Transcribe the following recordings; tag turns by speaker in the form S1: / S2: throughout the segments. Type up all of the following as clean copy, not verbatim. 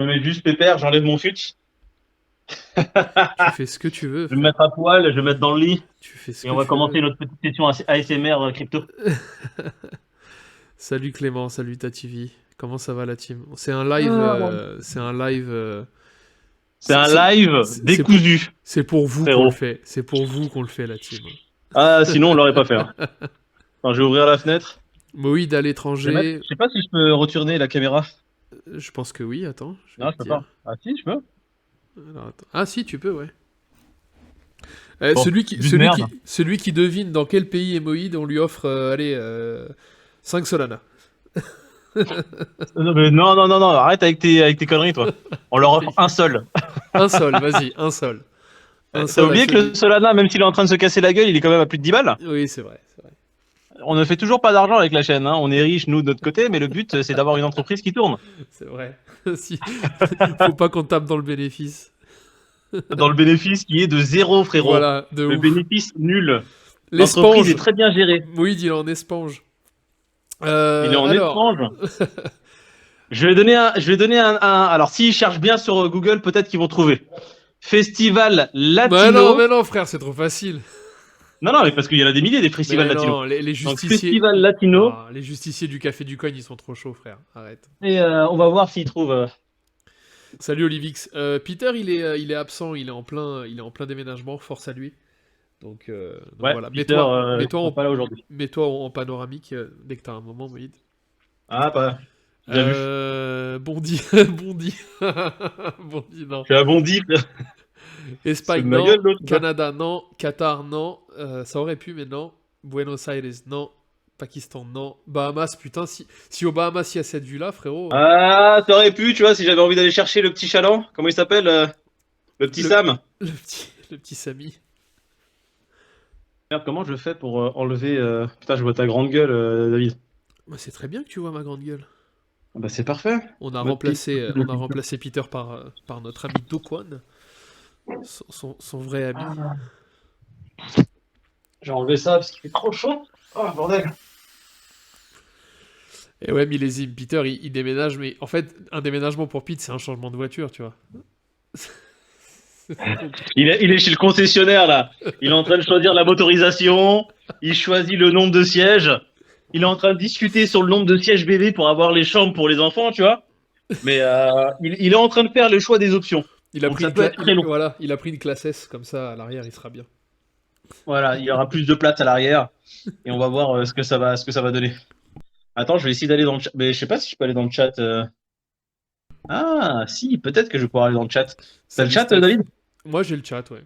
S1: Je me mets juste pépère, j'enlève mon fut.
S2: Tu fais ce que tu veux,
S1: Je vais me
S2: frère.
S1: mettre à poil, je vais me mettre dans le lit.
S2: Tu fais ce
S1: Et
S2: que
S1: on va
S2: tu
S1: commencer
S2: veux.
S1: notre petite session ASMR crypto.
S2: Salut Clément, salut Tativi. Comment ça va la team? C'est un live.
S1: Ah,
S2: C'est un live.
S1: c'est
S2: C'est
S1: un
S2: c'est-
S1: live
S2: c'est pour,
S1: décousu,
S2: c'est pour vous qu'on le
S1: frérot.
S2: fait. C'est pour vous qu'on le fait, la team.
S1: Ah, sinon on l'aurait pas fait, hein. Attends, je vais ouvrir la fenêtre.
S2: Moïd à
S1: Je
S2: l'étranger.
S1: sais pas si je peux retourner la caméra.
S2: Je pense que oui, attends, je vais
S1: Non, je
S2: te
S1: peux
S2: dire.
S1: pas. Ah si, je peux.
S2: Alors, attends. Ah si, tu peux, ouais.
S1: Bon, vue de merde.
S2: Celui qui devine dans quel pays est Moïd, on lui offre, allez, 5 Solana.
S1: Non, non, non, non, arrête avec tes conneries, toi. On leur offre un seul.
S2: Un sol, vas-y, un sol. Un
S1: T'as
S2: sol à
S1: oublié que le
S2: celui.
S1: Solana, même s'il est en train de se casser la gueule, il est quand même à plus de 10 balles.
S2: Oui, c'est vrai, c'est vrai.
S1: On ne fait toujours pas d'argent avec la chaîne, hein. On est riche, nous, de notre côté, mais le but, c'est d'avoir une entreprise qui tourne.
S2: C'est vrai. Si. Faut pas qu'on tape dans le bénéfice.
S1: Dans le bénéfice qui est de zéro, frérot.
S2: Voilà, de
S1: Le
S2: ouf.
S1: bénéfice nul. L'entreprise
S2: L'esponge.
S1: est très bien gérée.
S2: Moïd, il est en esponge.
S1: Il est en
S2: Alors.
S1: étrange. Je vais donner alors, s'ils cherchent bien sur Google, peut-être qu'ils vont trouver. Festival
S2: Mais
S1: Latino.
S2: non, frère, c'est trop facile.
S1: Non, non, mais parce qu'il y en a des milliers des festivals
S2: Mais
S1: latinos.
S2: non, les
S1: Donc,
S2: justiciers.
S1: Festival Latino.
S2: Non, les justiciers du Café du Coin, ils sont trop chauds, frère. Arrête.
S1: Et on va voir s'ils trouvent.
S2: Salut Olivix. Peter, il est absent, il est en plein déménagement, force à lui. Donc
S1: Ouais,
S2: voilà.
S1: Peter, ils sont pas là aujourd'hui.
S2: Mets-toi en panoramique dès que t'as un moment, Moïd.
S1: Ah, pas. Déjà vu.
S2: Bondi, Bondi, Bondi, non.
S1: Je suis à Bondy, frère. C'est de
S2: Espagne,
S1: ma
S2: non.
S1: gueule, l'autre.
S2: Canada, non. Qatar, non. Ça aurait pu, mais non. Buenos Aires, non. Pakistan, non. Bahamas, putain, si au Bahamas il y a cette vue-là, frérot,
S1: Ah, t'aurais pu, tu vois, si j'avais envie d'aller chercher le petit chaland. Comment il s'appelle le petit
S2: le,
S1: Sam.
S2: le petit Samy.
S1: Merde, comment je fais pour enlever. Putain, je vois ta grande gueule, David.
S2: Bah, c'est très bien que tu vois ma grande gueule.
S1: Ah bah, c'est parfait. Mode piste.
S2: On a remplacé Peter par notre ami Dokwon, son vrai ami.
S1: J'ai enlevé ça parce qu'il fait trop chaud. Oh, bordel.
S2: Et ouais, millésime, Peter, il déménage, mais en fait, un déménagement pour Pete, c'est un changement de voiture, tu vois.
S1: Il est chez le concessionnaire, là. Il est en train de choisir la motorisation. Il choisit le nombre de sièges. Il est en train de discuter sur le nombre de sièges bébés pour avoir les chambres pour les enfants, tu vois. Mais il est en train de faire le choix des options.
S2: Il a
S1: Donc
S2: pris
S1: ça peut être très long.
S2: voilà, il a pris une classe S, comme ça, à l'arrière, il sera bien.
S1: Voilà, il y aura plus de place à l'arrière. Et on va voir ce que ça va donner. Attends, je vais essayer d'aller dans le chat. Mais je sais pas si je peux aller dans le chat. Ah, si, peut-être que je vais pouvoir aller dans le chat. T'as le
S2: Salut
S1: chat,
S2: Steph.
S1: David?
S2: Moi, j'ai le chat, ouais.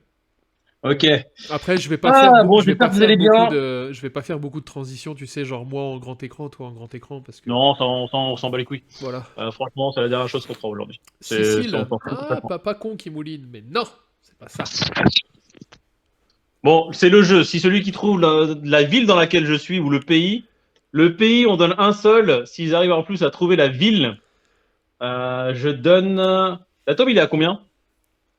S1: Ok.
S2: Après,
S1: Ah, bon, j'espère que vous allez bien.
S2: je vais pas faire beaucoup de transitions, tu sais, genre moi en grand écran, toi en grand écran, parce que
S1: Non, on s'en bat les couilles.
S2: voilà.
S1: Franchement, c'est la dernière chose qu'on fera aujourd'hui. On
S2: Sicile,
S1: s'en fout
S2: ah,
S1: complètement.
S2: papa con qui mouline, mais non, c'est pas ça.
S1: Bon, c'est le jeu. Si celui qui trouve la ville dans laquelle je suis ou le pays, on donne un seul. S'ils arrivent en plus à trouver la ville, je donne. L'atome, il est à combien?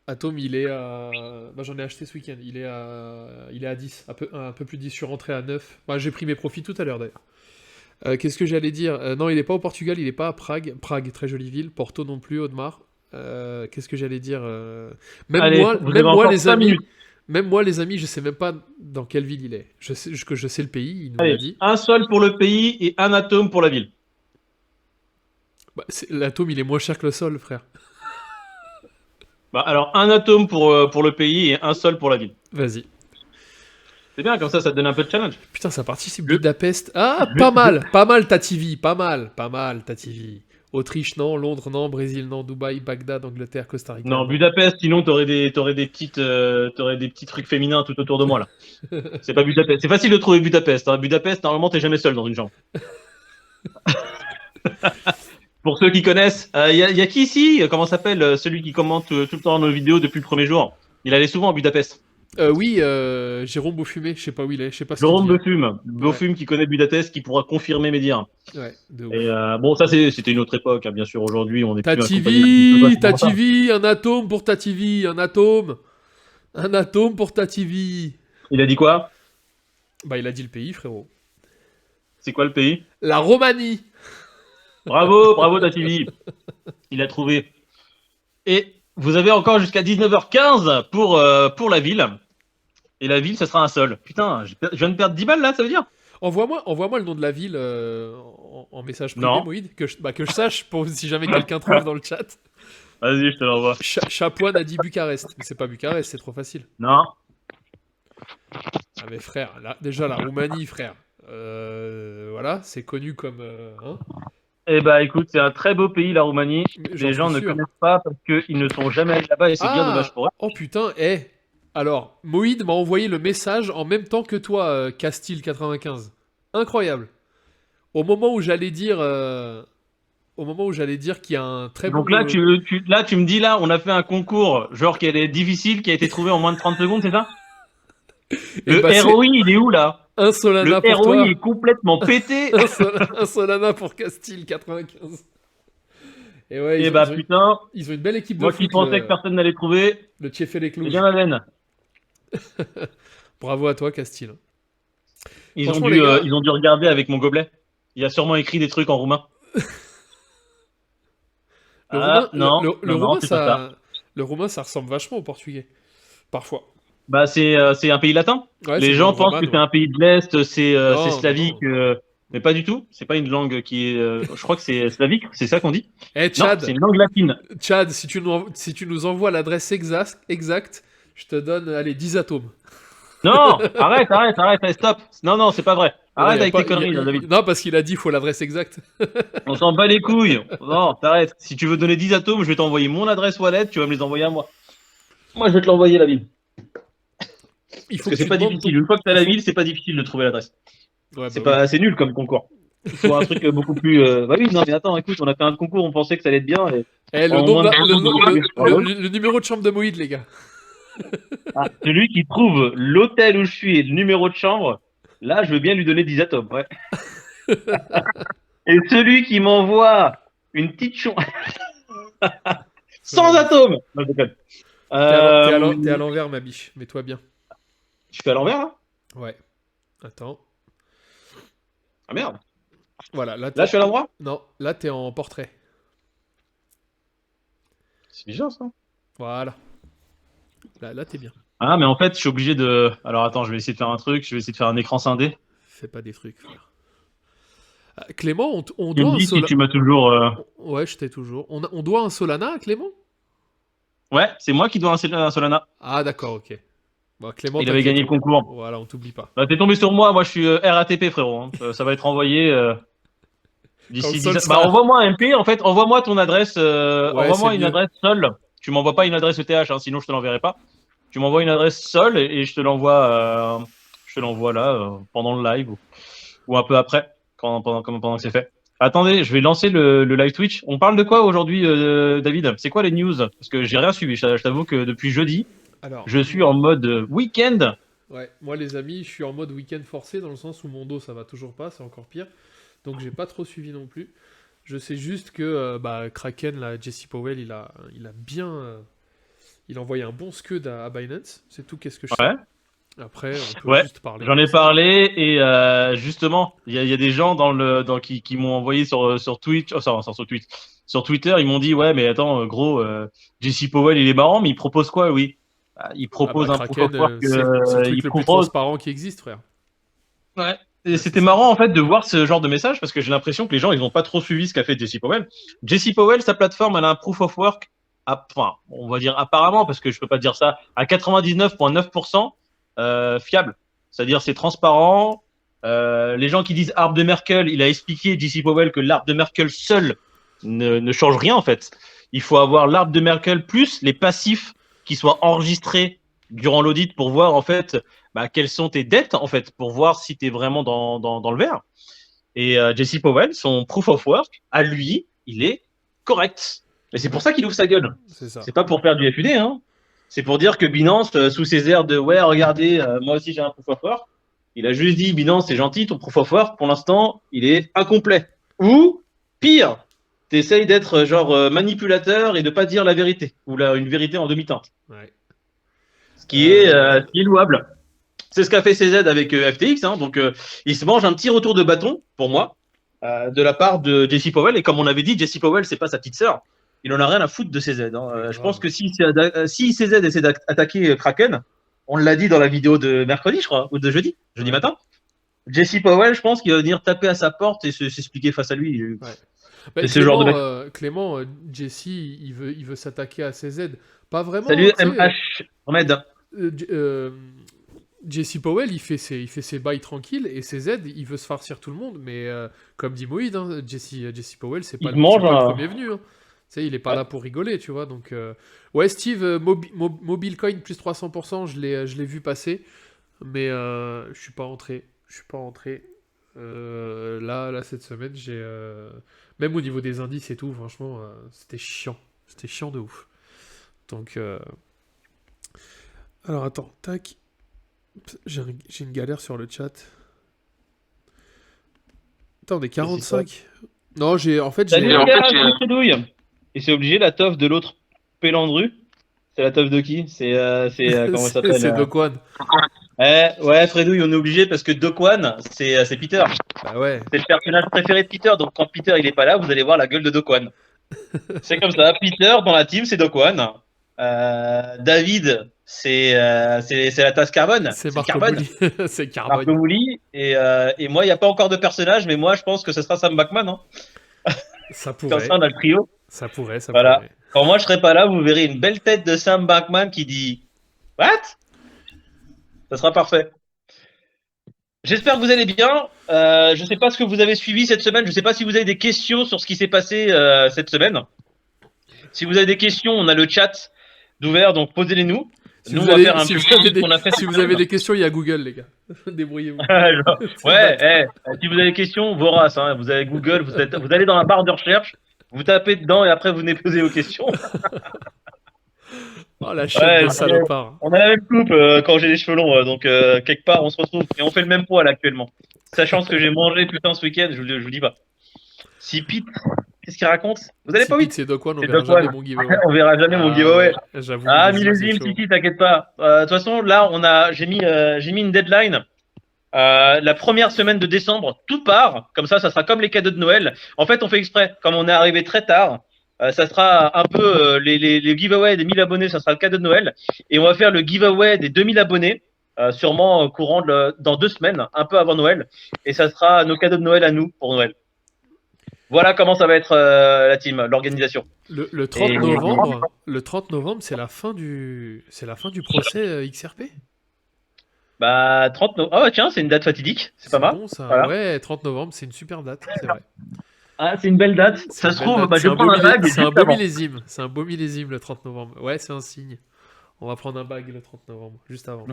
S2: Atom, il est à. Bah, j'en ai acheté ce week-end. Il est à 10. Un peu plus de 10. Je suis rentré à 9. Bah, j'ai pris mes profits tout à l'heure d'ailleurs. Qu'est-ce que j'allais dire? Non, il est pas au Portugal, il est pas à Prague. Prague, très jolie ville. Porto non plus, Audemars. Qu'est-ce que j'allais dire?
S1: Allez, vous avez encore 5 minutes.
S2: Même moi, les amis, je sais même pas dans quelle ville il est. Je sais le pays, il nous l'a
S1: Allez,
S2: dit.
S1: un seul pour le pays et un atome pour la ville.
S2: Bah, l'atome, il est moins cher que le sol, frère.
S1: Bah, alors, un atome pour le pays et un seul pour la ville.
S2: Vas-y.
S1: C'est bien, comme ça te donne un peu de challenge.
S2: Putain, ça participe
S1: Je,
S2: Budapest. Ah,
S1: je, je-
S2: pas mal ta TV, pas mal ta TV. Autriche, non, Londres, non, Brésil, non, Dubaï, Bagdad, Angleterre, Costa Rica,
S1: Non,
S2: non.
S1: Budapest, sinon t'aurais des petits trucs féminins tout autour de moi, là. C'est pas Budapest. C'est facile de trouver Budapest, hein. Budapest, normalement, t'es jamais seul dans une chambre. Pour ceux qui connaissent, y a qui ici? Comment s'appelle celui qui commente tout le temps nos vidéos depuis le premier jour? Il allait souvent à Budapest.
S2: Oui, Jérôme Beaufumé, je sais pas où il est, je sais pas ce qu'il
S1: Jérôme
S2: dit, hein.
S1: Beaufume.
S2: Ouais,
S1: Beaufume qui connaît Budapest, qui pourra confirmer mes dires.
S2: ouais, de
S1: Et
S2: ouf.
S1: bon, ça, c'était une autre époque, hein, bien sûr. Aujourd'hui, on n'est plus accompagné
S2: Ta
S1: de
S2: TV, un atome pour ta TV, un atome. Un atome pour ta TV.
S1: Il a dit quoi?
S2: Bah, il a dit le pays, frérot.
S1: C'est quoi le pays?
S2: La Roumanie.
S1: Bravo, bravo, Tativi. Il a trouvé. Et vous avez encore jusqu'à 19h15 pour la ville. Et la ville, ce sera un seul. Putain, je viens de perdre 10 balles là, ça veut dire?
S2: Envoie-moi le nom de la ville en message privé,
S1: Non.
S2: Moïd, que je sache pour si jamais quelqu'un trouve dans le chat.
S1: Vas-y, je te l'envoie.
S2: Chapoine a dit Bucarest, mais c'est pas Bucarest, c'est trop facile.
S1: Non.
S2: Ah mais frère, là, déjà la Roumanie, frère. Voilà, c'est connu comme. Hein,
S1: Eh bah écoute, c'est un très beau pays, la Roumanie.
S2: mais j'en
S1: Les gens
S2: suis
S1: ne
S2: sûr.
S1: connaissent pas parce qu'ils ne sont jamais allés là-bas et c'est bien dommage
S2: Ah,
S1: pour eux.
S2: oh putain, Alors, Moïd m'a envoyé le message en même temps que toi, Castile95. Incroyable. Au moment où j'allais dire, qu'il y a un très bon.
S1: Donc là, tu me dis là, on a fait un concours, genre qu'elle est difficile, qui a été trouvé en moins de 30 secondes, c'est ça?
S2: Et
S1: Le
S2: bah c'est
S1: ROI, il est où là?
S2: un
S1: Le
S2: Solana pour
S1: ROI est
S2: toi,
S1: complètement pété.
S2: un Solana pour Castile95. Et ouais,
S1: Et bah putain,
S2: ils ont une belle équipe de
S1: moi qui
S2: foot,
S1: pensais que personne n'allait trouver,
S2: le Tiefel et
S1: c'est
S2: Cluj.
S1: bien la laine.
S2: Bravo à toi, Castille.
S1: Ils ont
S2: Franchement, les gars,
S1: dû regarder avec mon gobelet. Il y a sûrement écrit des trucs en roumain.
S2: le roumain,
S1: Ah non,
S2: le
S1: non, non,
S2: roumain,
S1: c'est pas ça.
S2: le roumain, ça ressemble vachement au portugais. Parfois.
S1: Bah c'est un pays latin.
S2: Ouais, c'est
S1: Les
S2: une
S1: gens
S2: langue
S1: pensent
S2: romane,
S1: que c'est
S2: ouais.
S1: un pays de l'Est, c'est
S2: Non, non,
S1: slavique,
S2: non.
S1: mais pas du tout. C'est pas une langue qui est. Je crois que c'est slavique, c'est ça qu'on dit. Non, c'est
S2: Chad,
S1: une langue latine.
S2: Chad, si tu nous envoies l'adresse exacte, je te donne, allez, 10 atomes.
S1: Non, arrête, stop. Non, non, c'est pas vrai.
S2: Non,
S1: Arrête avec tes conneries, là, David.
S2: non, parce qu'il a dit, il faut l'adresse exacte.
S1: On s'en bat les couilles. Non, t'arrêtes. Si tu veux donner 10 atomes, je vais t'envoyer mon adresse wallet, tu vas me les envoyer à moi. Moi, je vais te l'envoyer, la ville.
S2: Il
S1: Parce
S2: faut
S1: que
S2: que
S1: c'est
S2: tu
S1: pas
S2: demandes
S1: difficile. Une fois que t'as la ville, c'est pas difficile de trouver l'adresse.
S2: Ouais,
S1: C'est
S2: bah oui.
S1: pas, c'est nul comme concours. Il faut un truc beaucoup plus. Bah oui, non, mais attends, écoute, on a fait un concours, on pensait que ça allait être bien. Et
S2: Le,
S1: en
S2: nom
S1: moins
S2: de
S1: de
S2: la-
S1: 30 secondes, on l'a trouvé. Bravo.
S2: le numéro de chambre de Moïd, les gars.
S1: Ah, celui qui trouve l'hôtel où je suis et le numéro de chambre, là, je veux bien lui donner 10 atomes, ouais. Et celui qui m'envoie une petite chambre sans atomes. Non, je déconne.
S2: T'es à l'envers, ma biche. Mets-toi bien.
S1: Je fais à l'envers, là?
S2: Ouais. Attends.
S1: Ah merde.
S2: Voilà, là,
S1: Là, je suis à l'endroit?
S2: Non, là, t'es en portrait.
S1: C'est bizarre, ça.
S2: Voilà. Là, t'es bien.
S1: Ah, mais en fait, je suis obligé de. Alors, attends, je vais essayer de faire un truc. Je vais essayer de faire un écran scindé.
S2: Fais pas des trucs, frère. Clément, on
S1: Tu
S2: doit
S1: me
S2: un
S1: dis si
S2: Solana.
S1: tu m'as toujours.
S2: Ouais, je t'ai toujours. On doit un Solana à Clément?
S1: Ouais, c'est moi qui dois un Solana.
S2: Ah, d'accord, ok. Bon, Clément,
S1: Il avait gagné le concours.
S2: Voilà, on t'oublie pas.
S1: Bah, t'es tombé sur moi. Moi, je suis RATP, frérot. Hein. Ça va être envoyé
S2: Quand le
S1: d'ici
S2: sol
S1: 10.
S2: sera-
S1: Bah, envoie-moi un MP. En fait, envoie-moi ton adresse.
S2: Ouais,
S1: Envoie-moi
S2: c'est
S1: une
S2: mieux.
S1: adresse seule. Tu m'envoies pas une adresse ETH, hein, sinon je te l'enverrai pas. Tu m'envoies une adresse seule et je te l'envoie. Je te l'envoie là pendant le live ou un peu après, pendant que c'est fait. Attendez, je vais lancer le live Twitch. On parle de quoi aujourd'hui, David? C'est quoi les news? Parce que j'ai rien suivi. Je t'avoue que depuis jeudi,
S2: Alors,
S1: je suis en mode week-end.
S2: ouais, moi, les amis, je suis en mode week-end forcé dans le sens où mon dos, ça va toujours pas, c'est encore pire. Donc, j'ai pas trop suivi non plus. Je sais juste que Kraken, là, Jesse Powell, il a bien. Il a envoyé un bon scud à Binance. C'est tout, qu'est-ce que je sais.
S1: Ouais.
S2: Après, on peut
S1: Ouais,
S2: juste parler.
S1: j'en ai parlé et justement, il y a des gens qui m'ont envoyé sur Twitch, sur Twitter, ils m'ont dit ouais mais attends gros, Jesse Powell il est marrant mais il propose quoi oui? Bah, il propose un proof of
S2: Kraken,
S1: work,
S2: c'est le truc
S1: il
S2: le plus
S1: propose.
S2: transparent qui existe, frère.
S1: Ouais. Et
S2: Ouais, c'est
S1: c'était
S2: ça.
S1: marrant en fait de voir ce genre de message parce que j'ai l'impression que les gens ils ont pas trop suivi ce qu'a fait Jesse Powell. Jesse Powell, sa plateforme, elle a un proof of work, enfin on va dire apparemment parce que je peux pas dire ça, à 99,9% fiable. C'est-à-dire c'est transparent. Les gens qui disent arbre de Merkel, il a expliqué Jesse Powell que l'arbre de Merkel seul ne change rien en fait. Il faut avoir l'arbre de Merkel plus les passifs qui soient enregistrés durant l'audit pour voir en fait quelles sont tes dettes en fait pour voir si tu es vraiment dans le vert. Et Jesse Powell, son proof of work, à lui, il est correct. Mais c'est pour ça qu'il ouvre sa gueule.
S2: C'est ça.
S1: C'est pas pour faire du FUD, hein. C'est pour dire que Binance, sous ses airs de ouais, regardez, moi aussi j'ai un proof of work, il a juste dit Binance, c'est gentil, ton proof of work, pour l'instant, il est incomplet. Ou, pire, t'essayes d'être genre manipulateur et de pas dire la vérité, ou une vérité en demi-teinte.
S2: Ouais.
S1: Ce qui est louable. C'est ce qu'a fait CZ avec FTX, hein, donc il se mange un petit retour de bâton, pour moi, de la part de Jesse Powell, et comme on avait dit, Jesse Powell, c'est pas sa petite sœur. il en a rien à foutre de CZ. Hein. Je pense
S2: Grave.
S1: que si CZ essaie d'attaquer Kraken, on l'a dit dans la vidéo de mercredi, je crois, ou de jeudi
S2: Ouais.
S1: matin. Jesse Powell, je pense qu'il va venir taper à sa porte et s'expliquer face à lui.
S2: Ouais. Bah,
S1: C'est ce genre de mec.
S2: Clément, Jesse, il veut s'attaquer à CZ. Pas vraiment,
S1: Salut
S2: tu sais.
S1: MH Ahmed.
S2: J- euh, Jesse Powell, il fait ses bails tranquilles et CZ, il veut se farcir tout le monde. Mais comme dit Moïd, hein, Jesse Powell,
S1: Il se mange
S2: c'est pas le
S1: un.
S2: premier venu. Hein. Tu sais, il est pas
S1: Ouais.
S2: là pour rigoler, tu vois. Donc, ouais, Steve, Mobilecoin plus 300%, je l'ai vu passer. Mais je suis pas rentré. Je suis pas rentré. Là, cette semaine, même au niveau des indices et tout, franchement, c'était chiant. C'était chiant de ouf. Donc, alors attends, tac. J'ai une galère sur le chat. Attends, on est 45. Non, en fait,
S1: Salut
S2: j'ai.
S1: les gars, salut Fredouille. Et c'est obligé la teuf de l'autre pélandru. C'est la teuf de qui? Comment il s'appelle
S2: C'est Dokwan.
S1: Ouais, Fredouille, on est obligé parce que Dokwan, c'est Peter.
S2: Bah ouais.
S1: C'est le personnage préféré de Peter. Donc quand Peter il est pas là, vous allez voir la gueule de Dokwan. C'est comme ça. Peter dans la team, c'est Dokwan. David, c'est la tasse carbone.
S2: C'est
S1: C'est le
S2: Marco
S1: carbone.
S2: Mouli. C'est
S1: Marco
S2: Carbone.
S1: Mouli. Et moi, il n'y a pas encore de personnage, mais moi, je pense que ce sera Sam Bachman. Hein.
S2: Ça
S1: Comme
S2: pourrait.
S1: ça, on a le trio.
S2: Ça pourrait, ça
S1: Voilà.
S2: pourrait.
S1: Quand moi, je serai pas là, vous verrez une belle tête de Sam Bachman qui dit What? Ça sera parfait. J'espère que vous allez bien. Je ne sais pas ce que vous avez suivi cette semaine. Je ne sais pas si vous avez des questions sur ce qui s'est passé cette semaine. Si vous avez des questions, on a le chat d'ouvert, donc posez-les nous. Nous, on va faire un
S2: Si
S1: peu
S2: vous avez
S1: qu'on a fait
S2: si
S1: cette
S2: vous avez
S1: semaine.
S2: des questions, il y a Google, les gars. Débrouillez-vous. C'est
S1: Ouais,
S2: bâtard.
S1: si vous avez des questions, vorace, hein, vous avez Google, vous allez dans la barre de recherche, vous tapez dedans et après vous venez poser vos questions.
S2: Oh, la chaîne
S1: Ouais,
S2: de salopard.
S1: on a la même coupe quand j'ai les cheveux longs, donc quelque part on se retrouve et on fait le même poil actuellement. Sachant ce que j'ai mangé putain ce week-end, je vous dis pas. Si Pete, qu'est-ce qu'il raconte? Vous allez
S2: Si
S1: pas
S2: Pete
S1: vite?
S2: c'est Dokwan, on
S1: C'est
S2: verra
S1: Doc One.
S2: jamais mon giveaway.
S1: On verra jamais mon
S2: Ah
S1: giveaway.
S2: ouais, j'avoue,
S1: Ah,
S2: millésime, c'est
S1: millésime,
S2: chaud.
S1: Titi, t'inquiète pas. De toute façon, là, j'ai mis une deadline. La première semaine de décembre, tout part. Comme ça sera comme les cadeaux de Noël. En fait, on fait exprès. Comme on est arrivé très tard, ça sera un peu les giveaways des 1000 abonnés, ça sera le cadeau de Noël. Et on va faire le giveaway des 2000 abonnés, sûrement au courant dans 2 semaines, un peu avant Noël. Et ça sera nos cadeaux de Noël à nous pour Noël. Voilà comment ça va être la team, l'organisation.
S2: Le 30 novembre, c'est la fin du procès XRP.
S1: Bah, 30 novembre. Ah, tiens, c'est une date fatidique. C'est pas
S2: C'est
S1: mal.
S2: bon ça.
S1: Voilà.
S2: Ouais, 30 novembre, c'est une super date, c'est vrai.
S1: Ah, c'est une belle date.
S2: C'est
S1: Ça
S2: une
S1: se
S2: belle
S1: trouve,
S2: date.
S1: bah, je vais prendre un bague.
S2: C'est un beau millésime. C'est un beau millésime le 30 novembre. Ouais, c'est un signe. On va prendre un bague le 30 novembre, juste avant.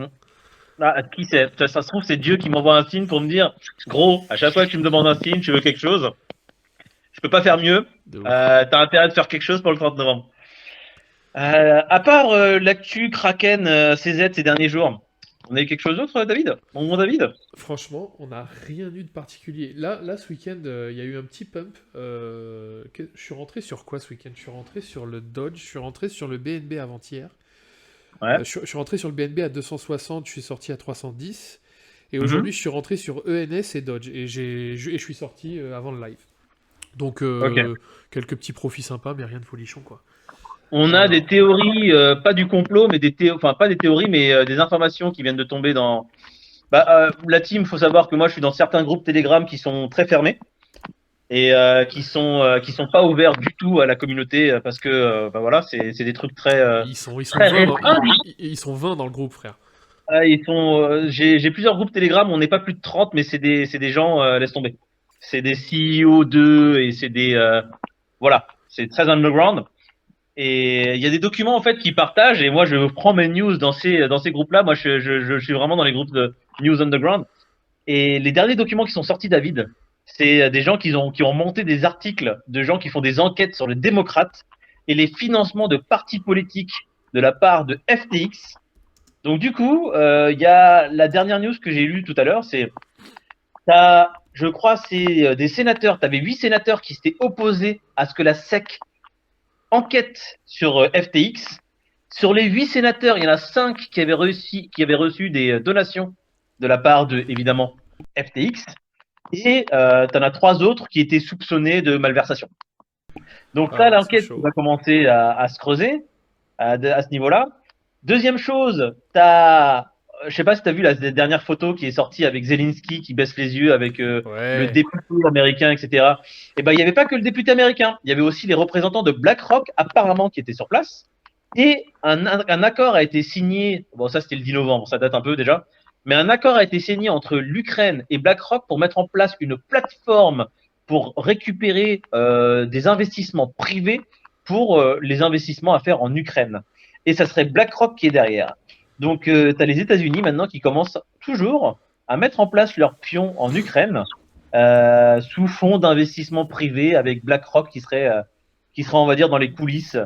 S1: Ah, qui sait? Ça se trouve, c'est Dieu qui m'envoie un signe pour me dire, gros, à chaque fois que tu me demandes un signe, tu veux quelque chose. Je peux pas faire mieux.
S2: De ouf.
S1: T'as intérêt de faire quelque chose pour le 30 novembre. À part l'actu Kraken CZ ces derniers jours, on a eu quelque chose d'autre, David? Bon, David?
S2: Franchement, on n'a rien eu de particulier. Là, ce week-end, il y a eu un petit pump. Je suis rentré sur quoi ce week-end? Je suis rentré sur le Dodge, je suis rentré sur le BNB avant-hier.
S1: Ouais.
S2: Je suis rentré sur le BNB à 260, je suis sorti à 310. Et aujourd'hui, je suis rentré sur ENS et Dodge. Et je suis sorti avant le live. Donc, quelques petits profits sympas, mais rien de folichon, quoi.
S1: On a des théories, pas du complot, mais enfin pas des théories, mais des informations qui viennent de tomber dans. La team, faut savoir que moi, je suis dans certains groupes Telegram qui sont très fermés et qui sont pas ouverts du tout à la communauté parce que voilà, c'est des trucs très.
S2: Ils sont
S1: très
S2: 20 ils sont 20 dans le groupe, frère.
S1: J'ai plusieurs groupes Telegram, on n'est pas plus de 30, mais c'est des gens, laisse tomber. C'est des CEO 2 et c'est des voilà, c'est très underground. Et il y a des documents en fait qui partagent et moi je prends mes news dans ces groupes-là. Moi je suis vraiment dans les groupes de news underground. Et les derniers documents qui sont sortis, David, c'est des gens qui ont monté des articles de gens qui font des enquêtes sur les démocrates et les financements de partis politiques de la part de FTX. Donc du coup, il y a la dernière news que j'ai lue tout à l'heure, je crois, c'est des sénateurs. Tu avais 8 sénateurs qui s'étaient opposés à ce que la SEC enquête sur FTX. Sur les 8 sénateurs, il y en a 5 qui avaient reçu des donations de la part de, évidemment, FTX. Et tu en as 3 autres qui étaient soupçonnés de malversation. Donc ça,
S2: Ah, c'est
S1: l'enquête
S2: chaud.
S1: va commencer à se creuser à ce niveau-là. Deuxième chose, je sais pas si tu as vu la dernière photo qui est sortie avec Zelensky qui baisse les yeux avec le
S2: Ouais.
S1: député américain, etc. Et ben, il n'y avait pas que le député américain, il y avait aussi les représentants de BlackRock apparemment qui étaient sur place. Et un accord a été signé, bon ça c'était le 10 novembre, ça date un peu déjà, mais un accord a été signé entre l'Ukraine et BlackRock pour mettre en place une plateforme pour récupérer des investissements privés pour les investissements à faire en Ukraine. Et ça serait BlackRock qui est derrière. Donc, tu as les États-Unis maintenant qui commencent toujours à mettre en place leurs pions en Ukraine sous fond d'investissement privé avec BlackRock qui serait, on va dire, dans les coulisses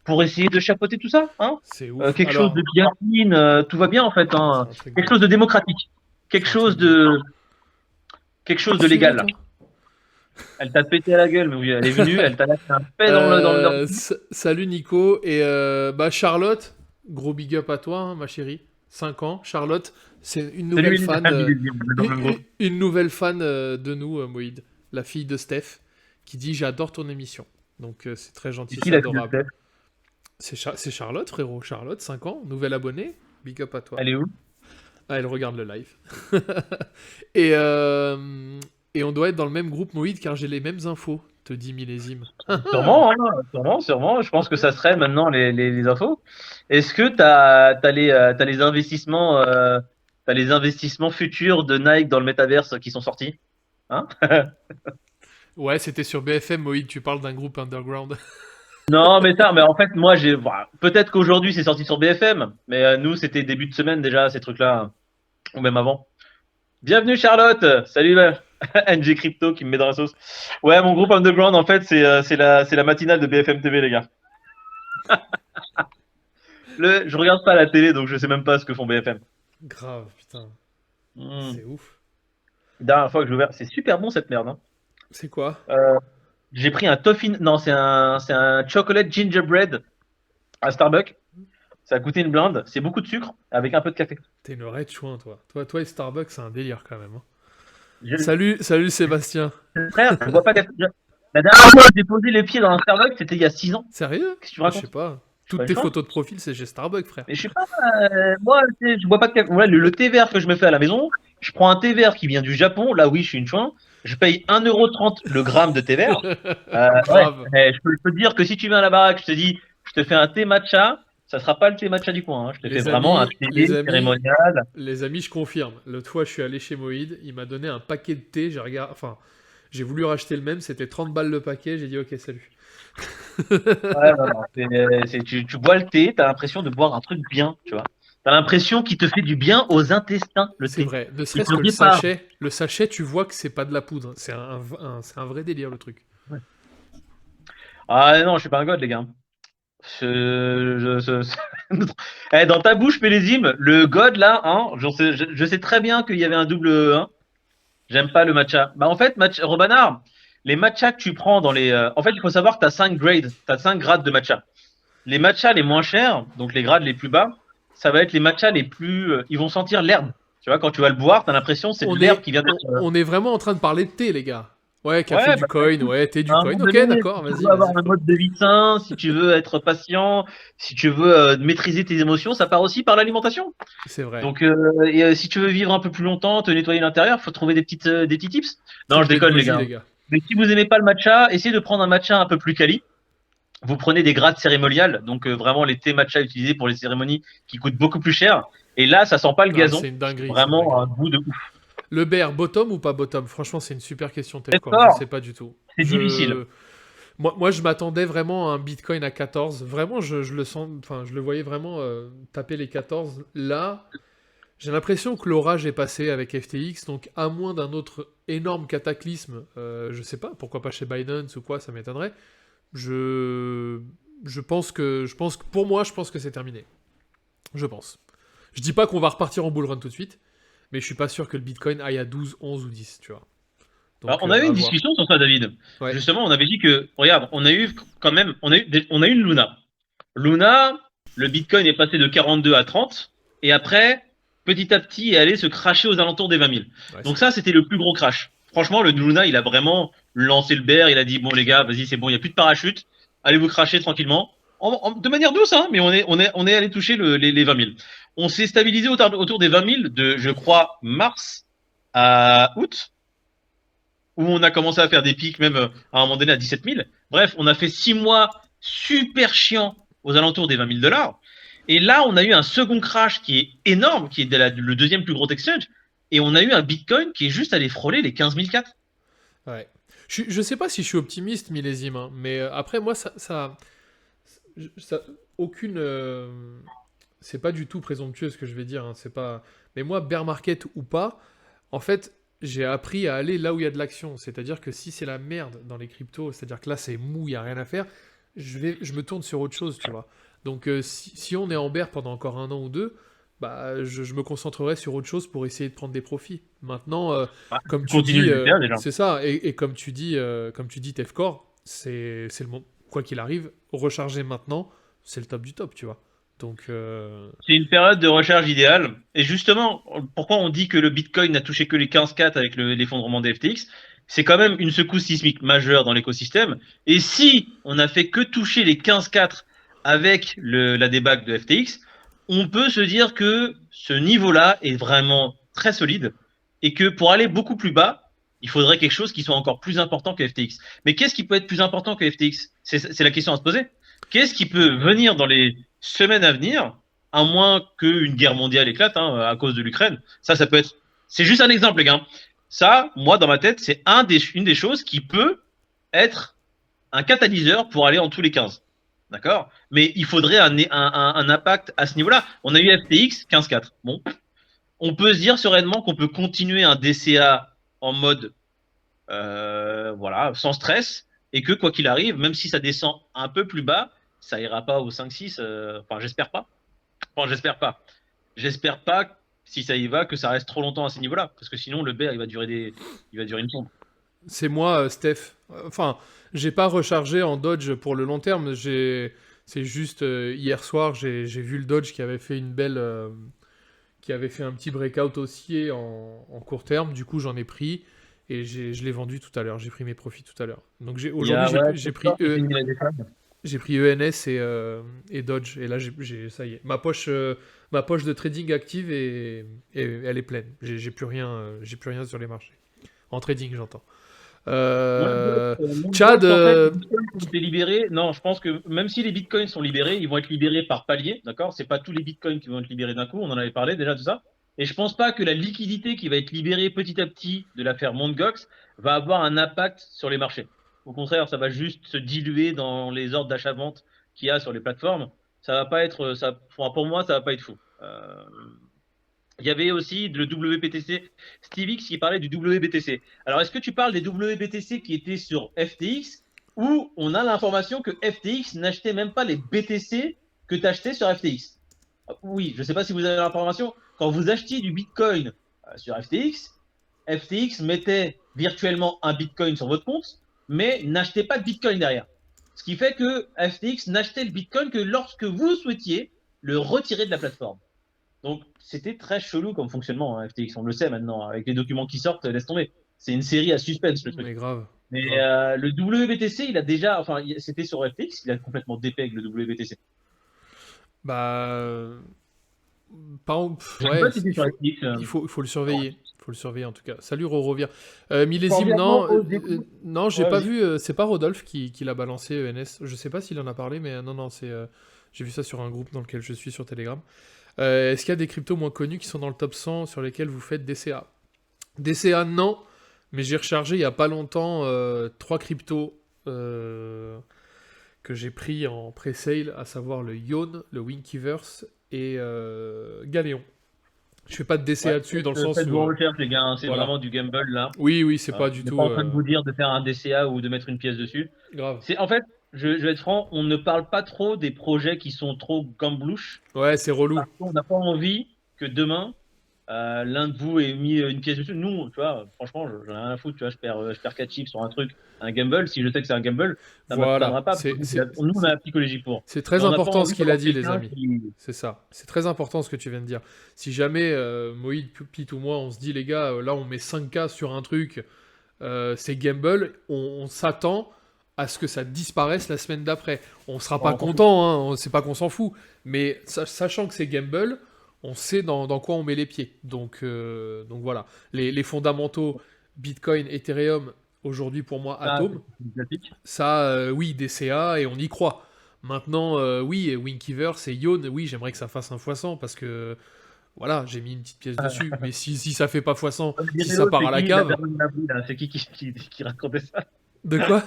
S1: pour essayer de chapeauter tout ça. Hein.
S2: C'est ouf.
S1: Quelque chose de
S2: Alors,
S1: bien clean, tout va bien en fait.
S2: c'est
S1: Hein.
S2: un truc de
S1: Quelque chose de
S2: ouf.
S1: démocratique, quelque
S2: C'est un truc
S1: chose
S2: de ouf.
S1: de, quelque chose de
S2: Qu'est-ce que tu veux,
S1: légal.
S2: toi?
S1: Elle t'a pété à la gueule, mais oui, elle est venue, elle t'a lâché un paix dans le.
S2: Salut Nico. Et bah Charlotte, gros big up à toi, hein, ma chérie. 5 ans. Charlotte, c'est une
S1: C'est
S2: nouvelle
S1: lui,
S2: fan,
S1: dans le même groupe.
S2: une nouvelle fan de nous, Moïd. La fille de Steph, qui dit j'adore ton émission. Donc c'est très
S1: C'est
S2: gentil,
S1: qui
S2: c'est
S1: la fille de
S2: adorable.
S1: Steph?
S2: C'est Charlotte, frérot. Charlotte, 5 ans, nouvelle abonnée. Big up à toi.
S1: Elle est où?
S2: Ah, elle regarde le live. et, euh, et on doit être dans le même groupe, Moïd, car j'ai les mêmes infos, te dit Millésime.
S1: Sûrement, hein, sûrement, sûrement. Je pense que ça serait maintenant les infos. Est-ce que t'as les investissements futurs de Nike dans le métaverse qui sont sortis? Hein?
S2: Ouais, c'était sur BFM, Moïd, tu parles d'un groupe underground.
S1: Non, mais en fait, moi, bah, peut-être qu'aujourd'hui c'est sorti sur BFM, mais nous, c'était début de semaine déjà, ces trucs-là, ou même avant. Bienvenue Charlotte, salut NG Crypto qui me met dans la sauce. Ouais, mon groupe underground en fait c'est la matinale de BFM TV les gars. Je regarde pas la télé donc je sais même pas ce que font BFM.
S2: Grave, putain.
S1: Hmm.
S2: C'est ouf.
S1: Dernière fois que j'ai ouvert, c'est super bon cette merde. Hein.
S2: C'est quoi?
S1: Euh, j'ai pris un toffee, non c'est un chocolate gingerbread à Starbucks. Ça a coûté une blinde, c'est beaucoup de sucre avec un peu de café.
S2: T'es une vraie chouin, toi. Toi et Starbucks, c'est un délire quand même. Hein.
S1: Je-
S2: Salut Sébastien.
S1: Frère, je bois pas de café. La dernière fois que j'ai posé les pieds dans un Starbucks, c'était il y a 6 ans.
S2: Sérieux?
S1: Qu'est-ce que tu
S2: Moi, je sais
S1: racontes?
S2: pas.
S1: Je suis
S2: Toutes
S1: pas une
S2: tes
S1: chance.
S2: photos de profil, c'est chez Starbucks, frère.
S1: Mais je sais pas, moi, tu sais, je bois pas de café. Ouais, le thé vert que je me fais à la maison, je prends un thé vert qui vient du Japon, là oui, je suis une chouin, je paye 1,30 € le gramme de thé vert. Ouais,
S2: Grave.
S1: je peux te dire que si tu viens à la baraque, je te dis, je te fais un thé matcha, ça sera pas le thé matcha du coin, hein. Je te fais
S2: Les
S1: vraiment un
S2: amis,
S1: thé
S2: les amis,
S1: cérémonial.
S2: les amis, je confirme. L'autre fois, je suis allé chez Moïd, il m'a donné un paquet de thé, j'ai voulu racheter le même, c'était 30 balles le paquet, j'ai dit ok, salut.
S1: Ouais, non, non, tu bois le thé, t'as l'impression de boire un truc bien, tu vois. T'as l'impression qu'il te fait du bien aux intestins, le
S2: C'est
S1: thé.
S2: vrai, ne
S1: Il
S2: serait-ce
S1: te
S2: que
S1: répare.
S2: le sachet, tu vois que c'est pas de la poudre, c'est un vrai délire le truc.
S1: Ah non, je suis pas un god, les gars. Dans ta bouche, Pélésime, le God là, hein, je sais très bien qu'il y avait un double hein. J'aime pas le matcha. Bah en fait, Robanard, les matchas que tu prends dans les. En fait, il faut savoir que tu as 5 grades, tu 5 grades de matcha. Les matchas les moins chers, donc les grades les plus bas, ça va être les matchas les plus. Ils vont sentir l'herbe. Tu vois, quand tu vas le boire, tu as l'impression que c'est de
S2: On
S1: l'herbe
S2: est,
S1: qui vient
S2: on,
S1: d'être.
S2: on est vraiment en train de parler de thé, les gars. Ouais, café
S1: Ouais,
S2: du
S1: bah,
S2: coin, ouais, thé du
S1: à un
S2: coin.
S1: moment
S2: Ok,
S1: donné,
S2: d'accord,
S1: si tu
S2: vas-y,
S1: veux avoir
S2: vas-y,
S1: un
S2: frère.
S1: mode de vie sain, si tu veux être patient, si tu veux maîtriser tes émotions, ça part aussi par l'alimentation.
S2: C'est vrai.
S1: Donc, si tu veux vivre un peu plus longtemps, te nettoyer l'intérieur, faut trouver des petits tips. Non, je
S2: Triple
S1: déconne, les
S2: goji,
S1: gars.
S2: les gars.
S1: Mais si vous aimez pas le matcha, essayez de prendre un matcha un peu plus quali. Vous prenez des grades cérémoniales, donc vraiment les thés matcha utilisés pour les cérémonies qui coûtent beaucoup plus cher. Et là, ça sent pas le
S2: Ah,
S1: gazon.
S2: c'est une dinguerie, c'est une
S1: Vraiment un
S2: dinguerie.
S1: goût de ouf.
S2: Le bear, bottom ou pas bottom? Franchement, c'est une super question,
S1: Très
S2: Telcor. Je
S1: fort,
S2: sais pas du tout.
S1: c'est difficile.
S2: Moi, je m'attendais vraiment à un Bitcoin à 14. Vraiment, je le sens, enfin, je le voyais vraiment taper les 14. Là, j'ai l'impression que l'orage est passé avec FTX. Donc, à moins d'un autre énorme cataclysme, je sais pas, pourquoi pas chez Binance ou quoi, ça m'étonnerait. Je, je pense que pour moi, je pense que c'est terminé. Je pense. Je dis pas qu'on va repartir en bull run tout de suite, mais je suis pas sûr que le Bitcoin aille à 12, 11 ou 10, tu vois.
S1: Alors,
S2: Donc,
S1: on a eu
S2: à
S1: une
S2: voir.
S1: discussion sur ça, David.
S2: Ouais.
S1: Justement, on avait dit que, regarde, on a eu quand même, on a eu une Luna. Luna, le Bitcoin est passé de 42 à 30, et après, petit à petit, est allé se cracher aux alentours des 20 000.
S2: Ouais,
S1: Donc
S2: c'est vrai.
S1: ça, c'était le plus gros crash. franchement, le Luna, il a vraiment lancé le bear. Il a dit bon les gars, vas-y, c'est bon, il y a plus de parachute. Allez vous cracher tranquillement. De manière douce, hein, mais on est allé toucher les 20 000. On s'est stabilisé autour des 20 000 de, je crois, mars à août, où on a commencé à faire des pics, même à un moment donné à 17 000. Bref, on a fait 6 mois super chiants aux alentours des 20 000 $. Et là, on a eu un second crash qui est énorme, qui est le deuxième plus gros exchange. Et on a eu un Bitcoin qui est juste allé frôler les 15 004.
S2: Ouais. Je sais pas si je suis optimiste, millésime, hein, mais après, moi, ça aucune. C'est pas du tout présomptueux ce que je vais dire, hein, c'est pas. Mais moi, bear market ou pas, en fait, j'ai appris à aller là où il y a de l'action. C'est-à-dire que si c'est la merde dans les cryptos, c'est-à-dire que là c'est mou, il y a rien à faire, je me tourne sur autre chose, tu vois. Donc si on est en bear pendant encore un an ou deux, bah je me concentrerai sur autre chose pour essayer de prendre des profits. Maintenant,
S1: Bah,
S2: comme
S1: tu
S2: tu
S1: continues
S2: dis,
S1: de le faire déjà.
S2: c'est ça, et comme tu dis, Tefcore, c'est le moment, quoi qu'il arrive, recharger maintenant, c'est le top du top, tu vois. Donc,
S1: C'est une période de recherche idéale. Et justement, pourquoi on dit que le Bitcoin n'a touché que les 15K avec l'effondrement des FTX? C'est quand même une secousse sismique majeure dans l'écosystème. Et si on n'a fait que toucher les 15,4 avec la débâcle de FTX, on peut se dire que ce niveau-là est vraiment très solide et que pour aller beaucoup plus bas, il faudrait quelque chose qui soit encore plus important que FTX. Mais qu'est-ce qui peut être plus important que FTX? C'est la question à se poser. Qu'est-ce qui peut venir dans les semaines à venir, à moins qu'une guerre mondiale éclate à cause de l'Ukraine? Ça peut être. C'est juste un exemple, les gars. Ça, moi, dans ma tête, c'est une des choses qui peut être un catalyseur pour aller en tous les 15. D'accord? Mais il faudrait un impact à ce niveau-là. On a eu FTX 15,4. Bon. On peut se dire sereinement qu'on peut continuer un DCA en mode voilà, sans stress, et que quoi qu'il arrive, même si ça descend un peu plus bas, ça ira pas au 5-6. Enfin, j'espère pas. Enfin, j'espère pas. J'espère pas, si ça y va, que ça reste trop longtemps à ces niveaux-là, parce que sinon le bear il va durer une sombre.
S2: c'est moi, Steph. Enfin, j'ai pas rechargé en Dodge pour le long terme. C'est juste hier soir, j'ai vu le Dodge qui avait fait une belle, qui avait fait un petit breakout haussier en court terme. Du coup, j'en ai pris et je l'ai vendu tout à l'heure. J'ai pris mes profits tout à l'heure. Donc
S1: Il y
S2: aujourd'hui,
S1: a ouais,
S2: j'ai pris ENS et Dodge. Et là, ça y est. Ma poche de trading active et elle est pleine. J'ai plus rien sur les marchés. En trading, j'entends. Chad,
S1: En fait, les bitcoins ont été libérés. Non, je pense que même si les bitcoins sont libérés, ils vont être libérés par palier, d'accord? C'est pas tous les bitcoins qui vont être libérés d'un coup. On en avait parlé déjà de ça. Et je pense pas que la liquidité qui va être libérée petit à petit de l'affaire Mt. Gox va avoir un impact sur les marchés. Au contraire, ça va juste se diluer dans les ordres d'achat-vente qu'il y a sur les plateformes. Ça va pas être, ça, pour moi, ça va pas être fou. Il y avait aussi le WBTC, SteveX qui parlait du WBTC. Alors, est-ce que tu parles des WBTC qui étaient sur FTX ou on a l'information que FTX n'achetait même pas les BTC que tu achetais sur FTX? Oui, je ne sais pas si vous avez l'information. Quand vous achetiez du Bitcoin sur FTX, FTX mettait virtuellement un Bitcoin sur votre compte, mais n'achetait pas de Bitcoin derrière. Ce qui fait que FTX n'achetait le Bitcoin que lorsque vous souhaitiez le retirer de la plateforme. Donc, c'était très chelou comme fonctionnement, hein, FTX. On le sait maintenant, avec les documents qui sortent, laisse tomber. C'est une série à suspense, le truc.
S2: mais grave.
S1: Mais
S2: Grave.
S1: le WBTC, il a déjà. Enfin, c'était sur FTX, il a complètement dépeg le WBTC.
S2: Bah.
S1: Je sais
S2: Ouais,
S1: pas si c'était sur FTX.
S2: il faut le surveiller. Il faut le surveiller en tout cas. Salut Rorovia.
S1: Quand
S2: Millésime,
S1: bien,
S2: non.
S1: aux écoutes.
S2: Non, j'ai
S1: Ouais,
S2: pas
S1: vas-y.
S2: vu. C'est pas Rodolphe qui l'a balancé, ENS. Je sais pas s'il en a parlé, mais non, non, c'est. J'ai vu ça sur un groupe dans lequel je suis sur Telegram. Est-ce qu'il y a des cryptos moins connus qui sont dans le top 100 sur lesquels vous faites DCA? DCA, non. Mais j'ai rechargé il y a pas longtemps 3 cryptos que j'ai pris en pre-sale, à savoir le Ion, le Winkiverse et Galéon. Je fais pas de
S1: Ouais,
S2: DCA dessus dans le sens
S1: faites
S2: où.
S1: vos recherches, les gars, hein. C'est
S2: Voilà.
S1: vraiment du gamble, là.
S2: Oui, oui, c'est pas
S1: On
S2: du
S1: n'est pas
S2: tout
S1: en train de vous dire de faire un DCA ou de mettre une pièce dessus.
S2: grave.
S1: C'est, en fait, je vais être franc, on ne parle pas trop des projets qui sont trop gamblouches.
S2: Ouais, c'est relou.
S1: Parce qu'on n'a pas envie que demain, l'un de vous ait mis une pièce dessus. Nous, tu vois, franchement, j'en ai rien à foutre. Tu vois, je perds 4 chiffres sur un truc, un gamble. Si je sais que c'est un gamble, ça
S2: Voilà.
S1: m'apprendra pas. Nous, on a la psychologie pour.
S2: C'est
S1: Et
S2: très
S1: on n'a pas
S2: important ce
S1: envie
S2: qu'il a
S1: d'avoir
S2: dit, les
S1: quelqu'un
S2: amis.
S1: qui.
S2: C'est ça. C'est très important ce que tu viens de dire. Si jamais Moïd, Pete ou moi, on se dit, les gars, là, on met 5K sur un truc, c'est Gamble, on s'attend à ce que ça disparaisse la semaine d'après. On sera pas
S1: On s'en fout.
S2: content, hein, c'est pas qu'on s'en fout, mais sachant que c'est Gamble, on sait dans quoi on met les pieds. Donc voilà. Les fondamentaux, Bitcoin, Ethereum, aujourd'hui pour moi,
S1: Ça,
S2: Atom,
S1: c'est classique.
S2: ça, oui, DCA, et on y croit. Maintenant, oui, Winkiverse et Ion, oui, j'aimerais que ça fasse un x100 parce que voilà, j'ai mis une petite pièce dessus. Mais si ça fait pas x100,
S1: Comme
S2: si
S1: dirait
S2: ça
S1: l'autre,
S2: part
S1: c'est
S2: à la
S1: qui la
S2: cave,
S1: daronne à l'abri, là? C'est qui racontait ça?
S2: de quoi?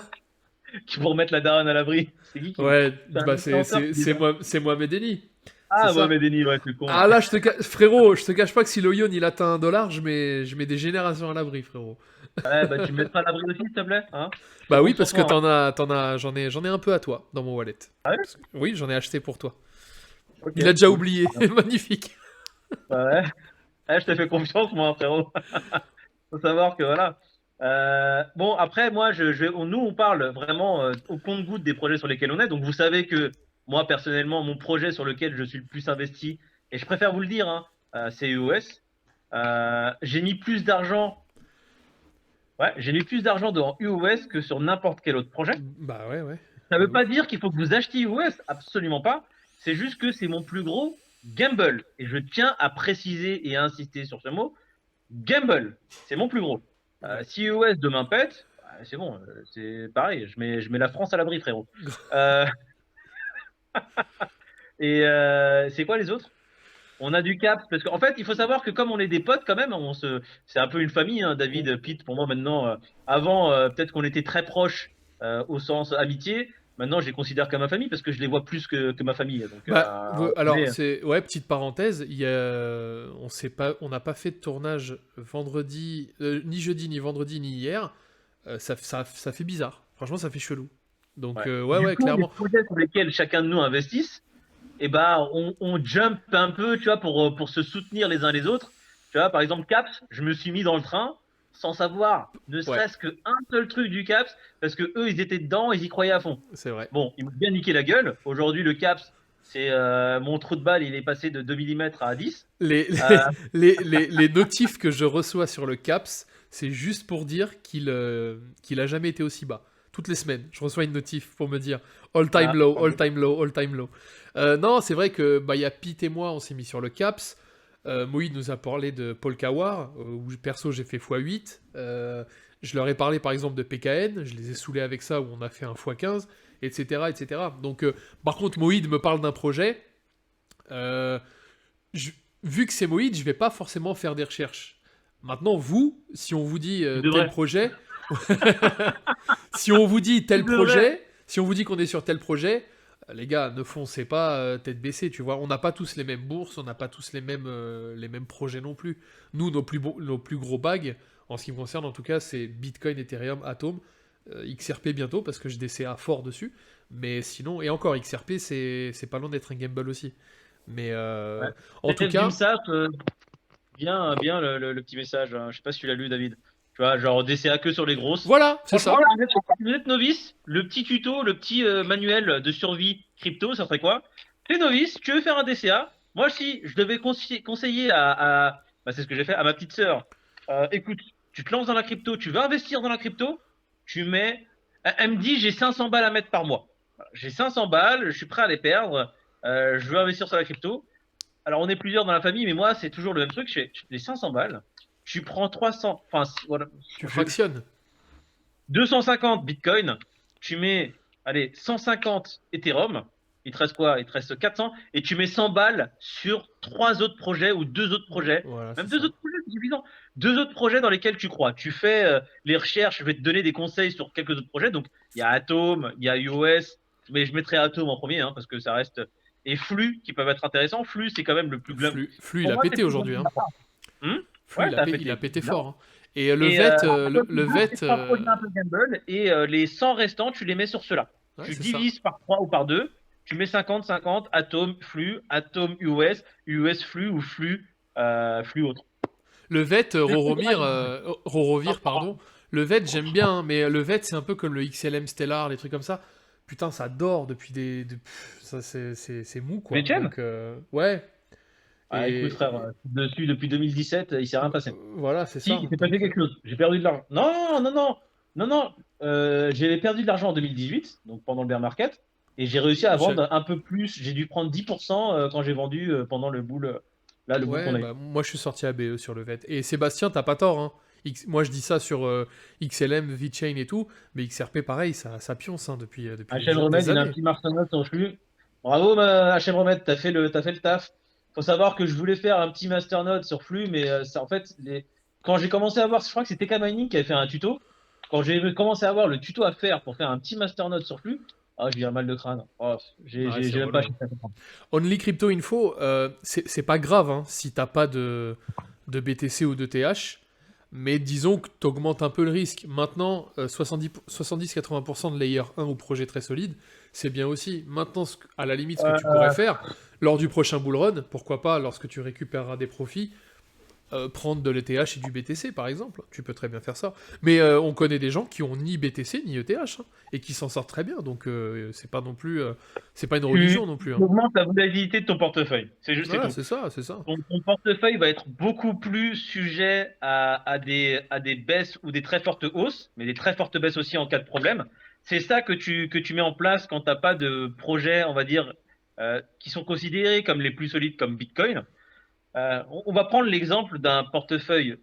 S1: Qui pour mettre la daronne à l'abri? C'est qui?
S2: Ouais,
S1: C'est un
S2: bah
S1: influenceur qui dit ça.
S2: c'est Mohamed Eni. C'est
S1: Ah,
S2: ça.
S1: Mohamed Eni, ouais, c'est con.
S2: Ah là, frérot, je te cache pas que si le Ion il atteint 1 dollar, je mets des générations à l'abri, frérot.
S1: Ouais, bah tu me mettras à l'abri aussi, s'il te plaît, hein? Je
S2: Bah oui,
S1: compte sur
S2: parce que
S1: toi, hein.
S2: j'en ai un peu à toi dans mon wallet.
S1: Ah ouais?
S2: Oui, j'en ai acheté pour toi.
S1: Ok,
S2: Il a déjà
S1: cool.
S2: oublié, magnifique.
S1: Bah ouais. Ouais, je te fais confiance, moi, frérot. Faut savoir que voilà. Bon, après, moi, nous, on parle vraiment au compte-goutte des projets sur lesquels on est. Donc, vous savez que moi, personnellement, mon projet sur lequel je suis le plus investi, et je préfère vous le dire, hein, c'est EOS. J'ai mis plus d'argent, ouais, j'ai mis plus d'argent dans EOS que sur n'importe quel autre projet.
S2: Bah ouais, ouais.
S1: Ça ne
S2: De
S1: veut pas
S2: ouf.
S1: dire qu'il faut que vous achetiez EOS, absolument pas. C'est juste que c'est mon plus gros gamble. Et je tiens à préciser et à insister sur ce mot. Gamble, c'est mon plus gros.
S2: Ouais.
S1: Si EOS demain pète, bah, c'est bon, c'est pareil, je mets la France à l'abri, frérot. Euh, c'est quoi les autres? On a du cap, parce qu'en fait, il faut savoir que comme on est des potes quand même, c'est un peu une famille, hein, David, Pete, pour moi maintenant. Avant, peut-être qu'on était très proches au sens amitié. Maintenant, je les considère comme ma famille parce que je les vois plus que ma famille. Donc,
S2: Bah, alors,
S1: mais,
S2: c'est ouais, petite parenthèse, on n'a pas fait de tournage vendredi, ni jeudi, ni vendredi, ni hier. Ça fait bizarre. Franchement, ça fait chelou. Donc,
S1: ouais.
S2: ouais,
S1: Du
S2: ouais,
S1: coup, les
S2: clairement.
S1: projets sur lesquels chacun de nous investisse, et bah on jump un peu, tu vois, pour se soutenir les uns les autres. Tu vois, par exemple, Caps, je me suis mis dans le train sans savoir ne
S2: Ouais,
S1: serait-ce qu'un seul truc du Caps, parce que eux, ils étaient dedans, ils y croyaient à fond.
S2: c'est vrai.
S1: Bon, ils m'ont bien niqué la gueule. Aujourd'hui, le Caps, c'est mon trou de balle, il est passé de 2 millimètres à 10.
S2: Les,
S1: Euh,
S2: les notifs que je reçois sur le CAPS, c'est juste pour dire qu'il a jamais été aussi bas. Toutes les semaines, je reçois une notif pour me dire all time low, all time low, all time low. Non, c'est vrai que bah, y a Pete et moi, on s'est mis sur le CAPS. Moïd nous a parlé de Paul Kawar, où perso j'ai fait x8. Je leur ai parlé par exemple de PKN, je les ai saoulés avec ça, où on a fait un x15, etc. etc. Donc, par contre, Moïd me parle d'un projet. Euh, je- Vu que c'est Moïd, je vais pas forcément faire des recherches. Maintenant, vous, si on vous dit
S1: tu
S2: tel
S1: devrais.
S2: projet, si on vous dit
S1: Tu
S2: tel
S1: devrais.
S2: projet, si on vous dit qu'on est sur tel projet, les gars, ne foncez pas tête baissée, tu vois. On n'a pas tous les mêmes bourses, on n'a pas tous les mêmes projets non plus. Nous, nos plus gros bags, en ce qui me concerne en tout cas, c'est Bitcoin, Ethereum, Atom, XRP bientôt, parce que je DCA fort dessus. Mais sinon, et encore, XRP, c'est pas loin d'être un gamble aussi. Mais
S1: Ouais.
S2: en tout
S1: Résume
S2: cas,
S1: ça, bien le petit message, hein. Je sais pas si tu l'as lu, David. Tu vois, genre DCA que sur les grosses.
S2: voilà, c'est
S1: Franchement,
S2: ça.
S1: là, vous êtes novice, le petit tuto, le petit manuel de survie crypto, ça serait quoi? T'es novice, tu veux faire un DCA? Moi, si je devais conseiller bah, c'est ce que j'ai fait, à ma petite sœur. Écoute, tu te lances dans la crypto, tu veux investir dans la crypto, tu mets. Elle me dit, j'ai 500 balles à mettre par mois. Voilà. J'ai 500 balles, je suis prêt à les perdre, je veux investir sur la crypto. Alors, on est plusieurs dans la famille, mais moi, c'est toujours le même truc. Je fais les 500 balles, tu prends 300, enfin, voilà,
S2: Tu fractionnes.
S1: 250 Bitcoin, tu mets, allez, 150 Ethereum, il te reste quoi? Il te reste 400, et tu mets 100 balles sur trois autres projets ou deux autres projets.
S2: Voilà, c'est
S1: Même deux
S2: ça.
S1: autres projets, c'est suffisant. Deux autres projets dans lesquels tu crois. Tu fais les recherches, je vais te donner des conseils sur quelques autres projets. Donc, il y a Atom, il y a iOS, mais je mettrai Atom en premier, hein, parce que ça reste. Et Flux, qui peuvent être intéressants. Flux, c'est quand même le plus
S2: Flux, il
S1: pour
S2: a
S1: moi, c'est
S2: pété
S1: le plus
S2: aujourd'hui.
S1: gros.
S2: Hein.
S1: Hum.
S2: Flux,
S1: Ouais, ça a
S2: il a
S1: pété.
S2: pété
S1: Là.
S2: fort. Hein. Et
S1: Et
S2: le vet,
S1: ces trois projets un peu gamble, et les 100 restants, tu les mets sur ceux-là.
S2: ouais,
S1: Tu
S2: c'est ça.
S1: divises par 3 ou par 2, tu mets 50-50, Atom, Flux, Atom, US, US, Flux ou Flux, Flux autre.
S2: Le vet,
S1: C'est le plus gros
S2: Rorovir,
S1: match.
S2: pardon. Le vet, j'aime bien, hein, mais le vet, c'est un peu comme le XLM Stellar, les trucs comme ça. Putain, ça dort depuis ça, c'est mou, quoi.
S1: VTM.
S2: Donc, ouais.
S1: Ah, écoute, frère, dessus depuis 2017, il s'est rien passé.
S2: voilà, c'est
S1: Si,
S2: ça.
S1: il s'est passé
S2: Donc,
S1: quelque chose. J'ai perdu de l'argent. Non, non, non, non, non. J'ai perdu de l'argent en 2018, donc pendant le bear market, et j'ai réussi à
S2: j'ai-
S1: vendre un peu plus. J'ai dû prendre 10% quand j'ai vendu pendant le bull, là, le bull qu'on
S2: ouais,
S1: a eu.
S2: bah, moi je suis sorti à BE sur le VET. Et Sébastien, t'as pas tort, hein. Moi je dis ça sur XLM, VeChain et tout, mais XRP pareil, ça pionce hein, depuis
S1: HM
S2: déjà
S1: Remède,
S2: des
S1: il a un
S2: années.
S1: petit Marcelin sur flux. Bravo, HM Remède, t'as fait le taf. Faut savoir que je voulais faire un petit masternode sur flux, mais ça, en fait, quand j'ai commencé à voir, je crois que c'était TK Mining qui avait fait un tuto. Quand j'ai commencé à voir le tuto à faire pour faire un petit masternode sur flux, ah, j'ai eu un mal de crâne. Oh,
S2: Ouais, c'est
S1: j'ai même pas
S2: relou, hein.
S1: cherché à comprendre.
S2: Only Crypto Info, c'est pas grave hein, si t'as pas de BTC ou de TH, mais disons que t'augmentes un peu le risque. Maintenant, 70-80% de layer 1 ou projet très solide, c'est bien aussi. Maintenant, à la limite, ce que tu pourrais
S1: Euh,
S2: faire, lors du prochain bull run, pourquoi pas, lorsque tu récupéreras des profits, prendre de l'ETH et du BTC par exemple. Tu peux très bien faire ça. Mais on connaît des gens qui ont ni BTC ni ETH hein, et qui s'en sortent très bien. Donc c'est pas non plus, c'est pas une religion non plus.
S1: tu
S2: Hein.
S1: augmentes la volatilité de ton portefeuille. C'est juste et
S2: Voilà,
S1: tout.
S2: c'est ça, c'est ça.
S1: Ton portefeuille va être beaucoup plus sujet à des baisses ou des très fortes hausses, mais des très fortes baisses aussi en cas de problème. C'est ça que tu mets en place quand tu n'as pas de projets, on va dire, qui sont considérés comme les plus solides comme Bitcoin. On va prendre l'exemple d'un portefeuille.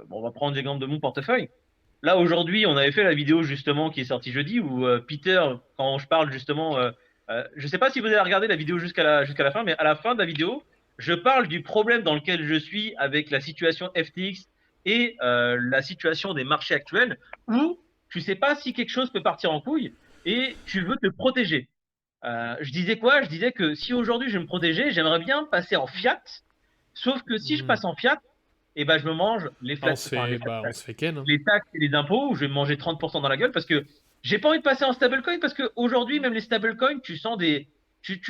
S1: Bon, on va prendre l'exemple de mon portefeuille. Là, aujourd'hui, on avait fait la vidéo justement qui est sortie jeudi où Peter, quand je parle justement, je ne sais pas si vous avez regardé la vidéo jusqu'à la fin, mais à la fin de la vidéo, je parle du problème dans lequel je suis avec la situation FTX et la situation des marchés actuels où tu sais pas si quelque chose peut partir en couille et tu veux te protéger. Je disais quoi? Je disais que si aujourd'hui je me protégeais, j'aimerais bien passer en fiat. Sauf que si je
S2: Hmm.
S1: passe en fiat, eh ben, je me mange
S2: Ah, on se fait ken. Hein.
S1: les taxes et les impôts, où je vais me manger 30% dans la gueule parce que j'ai pas envie de passer en stablecoin parce qu'aujourd'hui, même les stablecoins, tu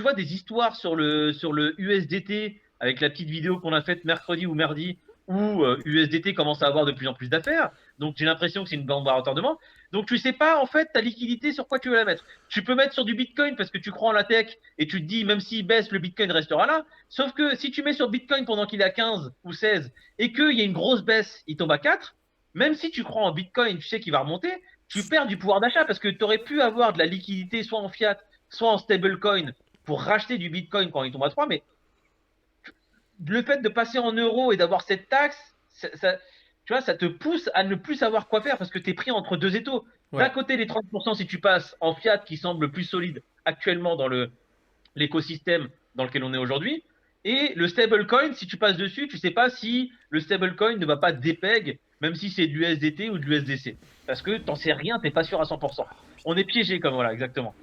S1: vois des histoires sur le USDT avec la petite vidéo qu'on a faite mercredi ou mardi où USDT commence à avoir de plus en plus d'affaires. Donc j'ai l'impression que c'est une bande à retardement. Donc tu sais pas en fait ta liquidité sur quoi tu veux la mettre. Tu peux mettre sur du Bitcoin parce que tu crois en la tech et tu te dis même s'il baisse, le Bitcoin restera là. Sauf que si tu mets sur Bitcoin pendant qu'il est à 15 ou 16 et qu'il y a une grosse baisse, il tombe à 4, même si tu crois en Bitcoin, tu sais qu'il va remonter, tu perds du pouvoir d'achat parce que tu aurais pu avoir de la liquidité soit en fiat, soit en stablecoin pour racheter du Bitcoin quand il tombe à 3, mais le fait de passer en euros et d'avoir cette taxe, tu vois, ça te pousse à ne plus savoir quoi faire parce que tu es pris entre deux étaux. D'un
S2: Ouais.
S1: côté, les 30% si tu passes en fiat qui semble plus solide actuellement dans l'écosystème dans lequel on est aujourd'hui. Et le stablecoin, si tu passes dessus, tu sais pas si le stablecoin ne va pas dépeg, même si c'est de l'USDT ou de l'USDC. Parce que t'en sais rien, t'es pas sûr à 100%. On est piégé comme voilà, exactement.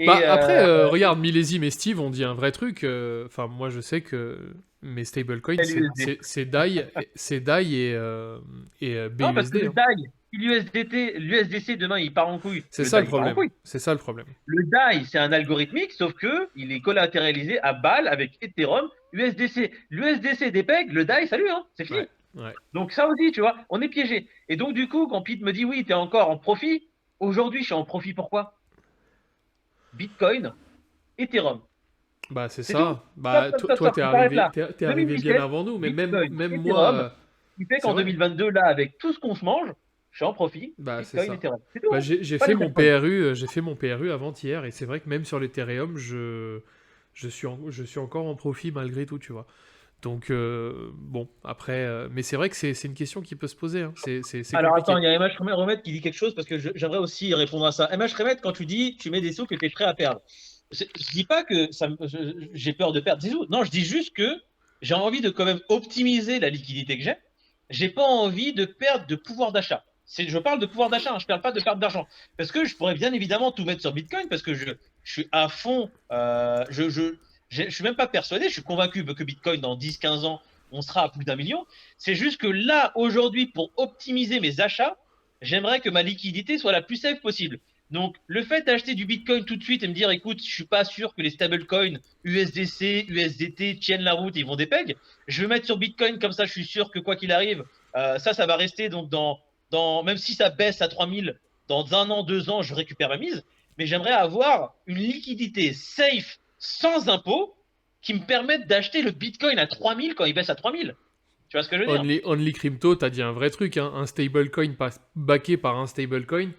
S2: Bah
S1: Et
S2: après, regarde, Millésime et Steve ont dit un vrai truc. Enfin, moi je sais que mes stablecoins,
S1: l'USD.
S2: c'est DAI et
S1: Non, parce que
S2: BUSD.
S1: le
S2: Hein.
S1: DAI, si l'USDC demain il part en couille,
S2: C'est
S1: le
S2: ça le
S1: DAI il part en
S2: problème.
S1: couille.
S2: C'est ça le problème.
S1: Le DAI, c'est un algorithmique, sauf que il est collatéralisé à balle avec Ethereum, USDC. L'USDC dépeg, le DAI, salut, hein, c'est
S2: Ouais,
S1: fini.
S2: ouais.
S1: Donc ça aussi, tu vois, on est piégé. Et donc du coup, quand Pete me dit oui, tu es encore en profit, aujourd'hui je suis en profit pourquoi? Bitcoin, Ethereum.
S2: Bah c'est
S1: C'est tout.
S2: ça.
S1: Stop,
S2: Bah
S1: stop, stop,
S2: toi
S1: stop, on s'arrête là.
S2: t'es arrivé bien
S1: 2017,
S2: avant nous, mais
S1: Bitcoin,
S2: même moi,
S1: Ethereum, qui fait
S2: c'est
S1: qu'en
S2: vrai.
S1: 2022, là, avec tout ce qu'on se mange, je suis en profit,
S2: Bah c'est
S1: Bitcoin,
S2: ça.
S1: Ethereum. C'est tout,
S2: Bah
S1: hein.
S2: j'ai
S1: Pas
S2: fait
S1: les
S2: mon
S1: altcoins.
S2: PRU, avant-hier et c'est vrai que même sur l'Ethereum, je suis encore en profit malgré tout, tu vois. Donc bon, après, mais c'est vrai que c'est une question qui peut se poser. Hein. C'est
S1: Alors attends,
S2: compliqué.
S1: il y a MH Remède qui dit quelque chose parce que j'aimerais aussi répondre à ça. MH Remède, quand tu dis tu mets des sous que tu es prêt à perdre, je dis pas que j'ai peur de perdre des sous. Non, je dis juste que j'ai envie de quand même optimiser la liquidité que j'ai. J'ai pas envie de perdre de pouvoir d'achat. Je parle de pouvoir d'achat, hein, je parle pas de perte d'argent. Parce que je pourrais bien évidemment tout mettre sur Bitcoin parce que je suis à fond. Je suis même pas persuadé, je suis convaincu que Bitcoin dans 10-15 ans, on sera à plus d'1 million. C'est juste que là, aujourd'hui, pour optimiser mes achats, j'aimerais que ma liquidité soit la plus safe possible. Donc, le fait d'acheter du Bitcoin tout de suite et me dire, écoute, je suis pas sûr que les stablecoins USDC, USDT tiennent la route, ils vont des pegs. Je vais mettre sur Bitcoin comme ça, je suis sûr que quoi qu'il arrive, ça va rester. Donc, même si ça baisse à 3000, dans 1 an, 2 ans, je récupère ma mise. Mais j'aimerais avoir une liquidité safe, sans impôt, qui me permettent d'acheter le Bitcoin à 3000 quand il baisse à 3000. Tu vois ce que je veux dire?
S2: Only Crypto, t'as dit un vrai truc, hein. Un stablecoin backé par un stablecoin.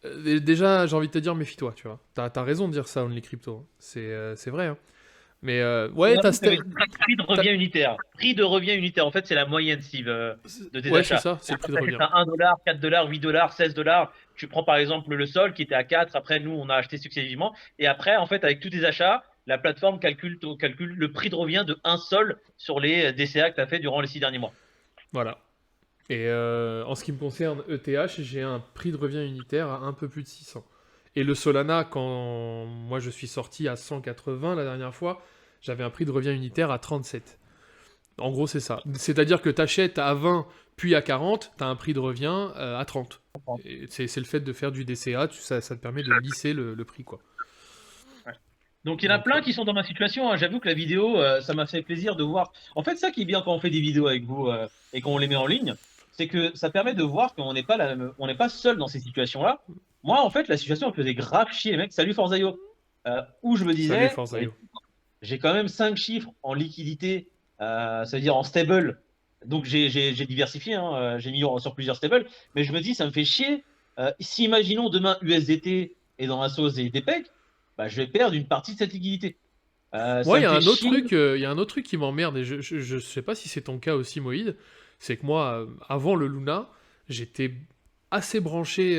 S2: Déjà, j'ai envie de te dire, méfie-toi, tu vois. T'as raison de dire ça, Only Crypto, hein. C'est vrai, hein. Mais ouais,
S1: Prix de revient unitaire. Prix de revient unitaire. En fait, c'est la moyenne, Steve, de tes
S2: ouais, c'est
S1: achats.
S2: ça, c'est le prix de
S1: T'achètes
S2: revient.
S1: à 1 dollar, 4 dollars, 8 dollars, 16 dollars. Tu prends par exemple le sol qui était à 4. Après, nous, on a acheté successivement. Et après, en fait, avec tous tes achats, la plateforme calcule le prix de revient de un sol sur les DCA que tu as fait durant les 6 derniers mois.
S2: Voilà. Et en ce qui me concerne ETH, j'ai un prix de revient unitaire à un peu plus de 600. Et le Solana, quand moi je suis sorti à 180 la dernière fois, j'avais un prix de revient unitaire à 37. En gros, c'est ça. C'est-à-dire que tu achètes à 20 puis à 40, tu as un prix de revient à 30. Et c'est le fait de faire du DCA, ça te permet de lisser le prix, quoi.
S1: Donc il y en a plein qui sont dans ma situation, hein. J'avoue que la vidéo, ça m'a fait plaisir de voir. En fait, ça qui est bien quand on fait des vidéos avec vous et qu'on les met en ligne, c'est que ça permet de voir qu'on n'est pas on n'est pas seul dans ces situations-là. Moi, en fait, la situation elle faisait grave chier les mecs. Salut Forzaio. Où je me
S2: Salut
S1: disais,
S2: Forzaio.
S1: j'ai quand même 5 chiffres en liquidité, ça veut dire en stable. Donc j'ai diversifié, hein, j'ai mis sur plusieurs stables, mais je me dis, ça me fait chier. Si imaginons demain USDT est dans la sauce et DPEG, bah, je vais perdre une partie de cette liquidité.
S2: Moi,
S1: Ça me fait chier.
S2: il y a un autre truc qui m'emmerde, et je sais pas si c'est ton cas aussi, Moïd, c'est que moi, avant le Luna, j'étais assez branché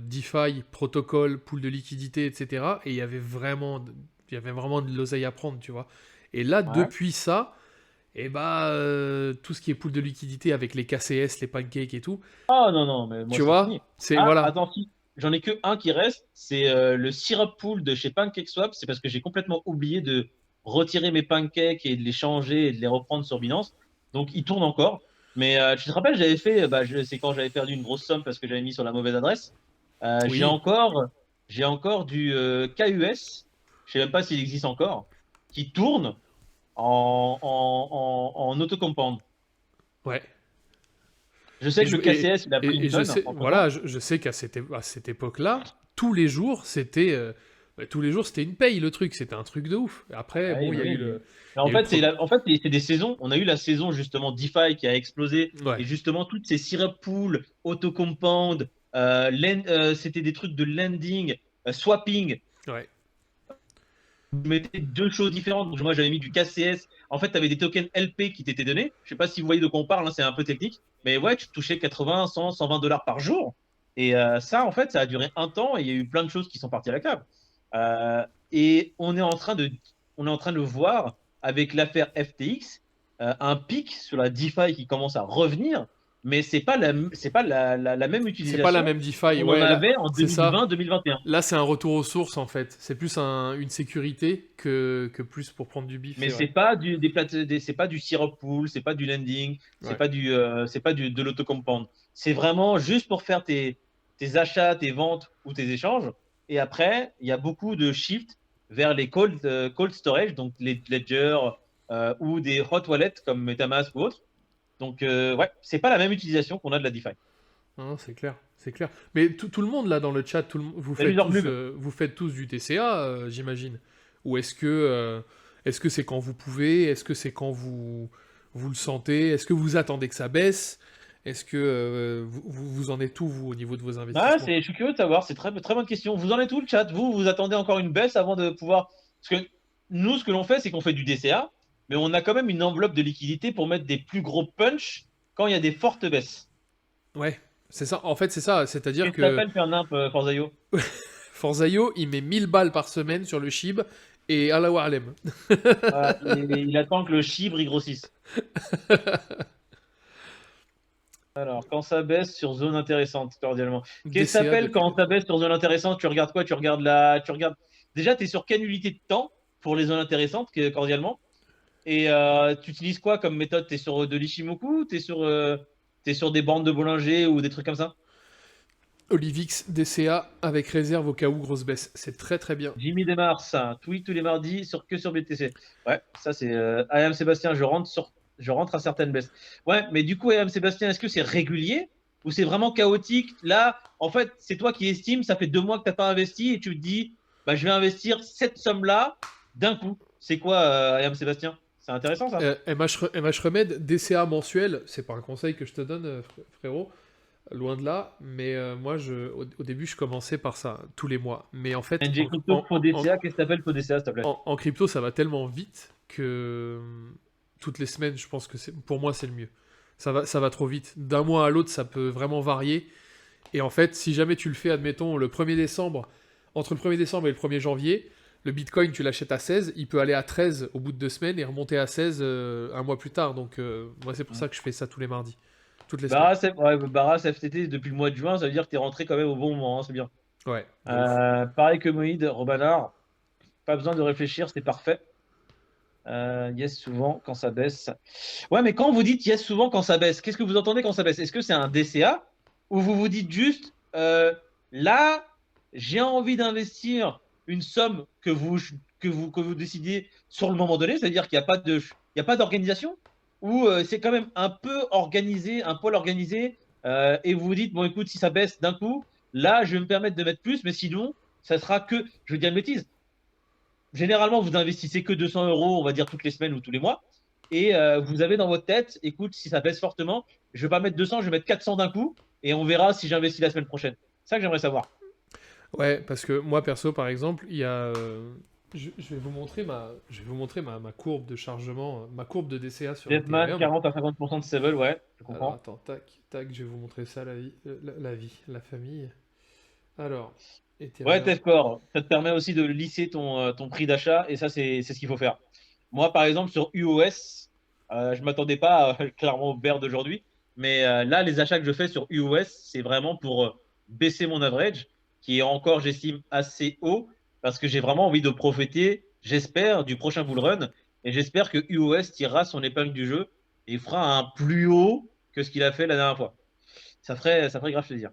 S2: DeFi, protocole, pool de liquidité, etc. Et il y avait vraiment de l'oseille à prendre, tu vois. Et là,
S1: Ouais.
S2: depuis ça, et bah, tout ce qui est pool de liquidité avec les KCS, les pancakes et tout,
S1: Ah non, non, mais moi
S2: tu
S1: c'est fini.
S2: vois, c'est,
S1: Ah,
S2: voilà.
S1: attends, si. J'en ai que un qui reste, c'est le syrup pool de chez PancakeSwap. C'est parce que j'ai complètement oublié de retirer mes pancakes et de les changer et de les reprendre sur Binance. Donc il tourne encore. Mais tu te rappelles, j'avais fait, c'est quand j'avais perdu une grosse somme parce que j'avais mis sur la mauvaise adresse.
S2: Oui,
S1: J'ai encore du KUS, je sais même pas s'il existe encore, qui tourne en auto-compound.
S2: ouais.
S1: Je sais que le KCS, il a pris une
S2: Et je
S1: tonne
S2: sais,
S1: entre
S2: voilà,
S1: temps.
S2: je sais à cette époque-là, tous les jours, c'était une paye le truc, c'était un truc de ouf. Après,
S1: Oui,
S2: bon,
S1: oui, oui. Mais
S2: il
S1: en
S2: y a eu le
S1: fait,
S2: pro...
S1: c'est des saisons. On a eu la saison justement DeFi qui a explosé
S2: Ouais,
S1: et justement toutes ces syrup pools, auto-compound, c'était des trucs de lending, swapping.
S2: ouais.
S1: Je mettais deux choses différentes. Donc, moi, j'avais mis du KCS. En fait, tu avais des tokens LP qui t'étaient donnés. Je sais pas si vous voyez de quoi on parle, hein, c'est un peu technique. Mais ouais, tu touchais 80, 100, 120 dollars par jour. Et ça, en fait, ça a duré un temps et il y a eu plein de choses qui sont parties à la cave. Euh, et on est en train de voir avec l'affaire FTX un pic sur la DeFi qui commence à revenir, mais c'est pas la même
S2: C'est pas la
S1: utilisation
S2: même DeFi,
S1: qu'on en
S2: ouais, là,
S1: avait en
S2: c'est ça.
S1: 2020-2021.
S2: Là, c'est un retour aux sources en fait. C'est plus une sécurité que plus pour prendre du bif,
S1: Mais
S2: c'est vrai.
S1: c'est pas c'est pas du syrup pool, c'est pas du lending,
S2: Ouais.
S1: c'est pas de l'autocompound. C'est vraiment juste pour faire tes achats, tes ventes ou tes échanges. Et après, il y a beaucoup de shift vers les cold storage, donc les ledgers ou des hot wallets comme MetaMask ou autre. Donc ouais, c'est pas la même utilisation qu'on a de la DeFi.
S2: Non, c'est clair, c'est clair. Mais tout le monde là dans le chat,
S1: Salut Zorblub.
S2: vous faites tous du TCA, j'imagine. Ou est-ce que c'est quand vous pouvez, est-ce que c'est quand vous le sentez, est-ce que vous attendez que ça baisse, est-ce que vous en êtes où vous au niveau de vos
S1: Ah,
S2: investissements?
S1: je suis curieux de savoir, c'est très bonne question. Vous en êtes où le chat? Vous attendez encore une baisse avant de pouvoir. Parce que nous, ce que l'on fait, c'est qu'on fait du DCA, mais on a quand même une enveloppe de liquidité pour mettre des plus gros punch quand il y a des fortes baisses.
S2: Ouais, c'est ça. En fait, c'est ça. C'est-à-dire
S1: Qu'est-ce que
S2: que
S1: t'appelles faire nimp, Forzaio?
S2: Forzaio, il met 1000 balles par semaine sur le SHIB et Allah Alem.
S1: Voilà, il attend que le chibre y grossisse. Alors, quand ça baisse sur zone intéressante, cordialement. Qu'est-ce que
S2: DCA
S1: t'appelles
S2: depuis
S1: quand ça
S2: 4 ans.
S1: baisse sur zone intéressante? Tu regardes quoi? Tu regardes. Déjà, tu es sur quelle unité de temps pour les zones intéressantes, cordialement? Et tu utilises quoi comme méthode? T'es sur de l'Ishimoku? T'es sur des bandes de Bollinger ou des trucs comme ça?
S2: Olivix DCA avec réserve au cas où grosse baisse. C'est très très bien.
S1: Jimmy Desmars, tweet tous les mardis que sur BTC. Ouais, ça c'est I am Sébastien, je rentre à certaines baisses. Ouais, mais du coup, I am Sébastien, est-ce que c'est régulier ou c'est vraiment chaotique? Là, en fait, c'est toi qui estimes, ça fait 2 mois que t'as pas investi et tu te dis, bah, je vais investir cette somme-là d'un coup. C'est quoi, Ayam Sébastien? C'est intéressant ça.
S2: MH Remède, DCA mensuel, c'est pas un conseil que je te donne, frérot, loin de là, mais moi, au début, je commençais par ça, tous les mois. Mais en fait,
S1: NG Crypto, Faux DCA, qu'est-ce que t'appelles Faux DCA, s'il te plaît?
S2: en crypto, ça va tellement vite que toutes les semaines, je pense que pour moi, c'est le mieux. Ça va trop vite. D'un mois à l'autre, ça peut vraiment varier. Et en fait, si jamais tu le fais, admettons, le 1er décembre, entre le 1er décembre et le 1er janvier, le Bitcoin, tu l'achètes à 16, il peut aller à 13 au bout de 2 semaines et remonter à 16 un mois plus tard. Donc, moi, c'est pour ça que je fais ça tous les mardis, toutes les semaines.
S1: Barras FTT depuis le mois de juin, ça veut dire que t'es rentré quand même au bon moment, hein, c'est bien.
S2: Ouais, de ouf.
S1: Pareil que Moïd, Robanard, pas besoin de réfléchir, c'est parfait. Yes, souvent quand ça baisse. Ouais, mais quand vous dites yes, souvent quand ça baisse, qu'est-ce que vous entendez quand ça baisse? Est-ce que c'est un DCA ou vous vous dites juste là, j'ai envie d'investir une somme que vous décidiez sur le moment donné, c'est-à-dire qu'il y a pas d'organisation ou c'est quand même un peu organisé, un pôle organisé et vous vous dites bon écoute si ça baisse d'un coup, là je vais me permettre de mettre plus, mais sinon ça sera que je veux dire une bêtise généralement, vous investissez que 200 euros, on va dire, toutes les semaines ou tous les mois. Et vous avez dans votre tête, écoute, si ça baisse fortement, je vais pas mettre 200, je vais mettre 400 d'un coup. Et on verra si j'investis la semaine prochaine. C'est ça que j'aimerais savoir.
S2: Ouais, parce que moi, perso, par exemple, il y a. Je vais vous montrer ma courbe de chargement, ma courbe de DCA sur
S1: Deathman,
S2: Ethereum.
S1: 40 à 50% de Sevel, ouais, je
S2: Alors,
S1: comprends.
S2: attends, tac, tac, je vais vous montrer ça, la famille. Alors,
S1: Ouais,
S2: Ethereum.
S1: Tefcore, ça te permet aussi de lisser ton prix d'achat. Et ça, c'est ce qu'il faut faire. Moi, par exemple, sur UOS, je m'attendais pas clairement au bear d'aujourd'hui. Mais là, les achats que je fais sur UOS, c'est vraiment pour baisser mon average, qui est encore, j'estime, assez haut, parce que j'ai vraiment envie de profiter, j'espère, du prochain bull run. Et j'espère que UOS tirera son épingle du jeu et fera un plus haut que ce qu'il a fait la dernière fois. Ça ferait grave plaisir.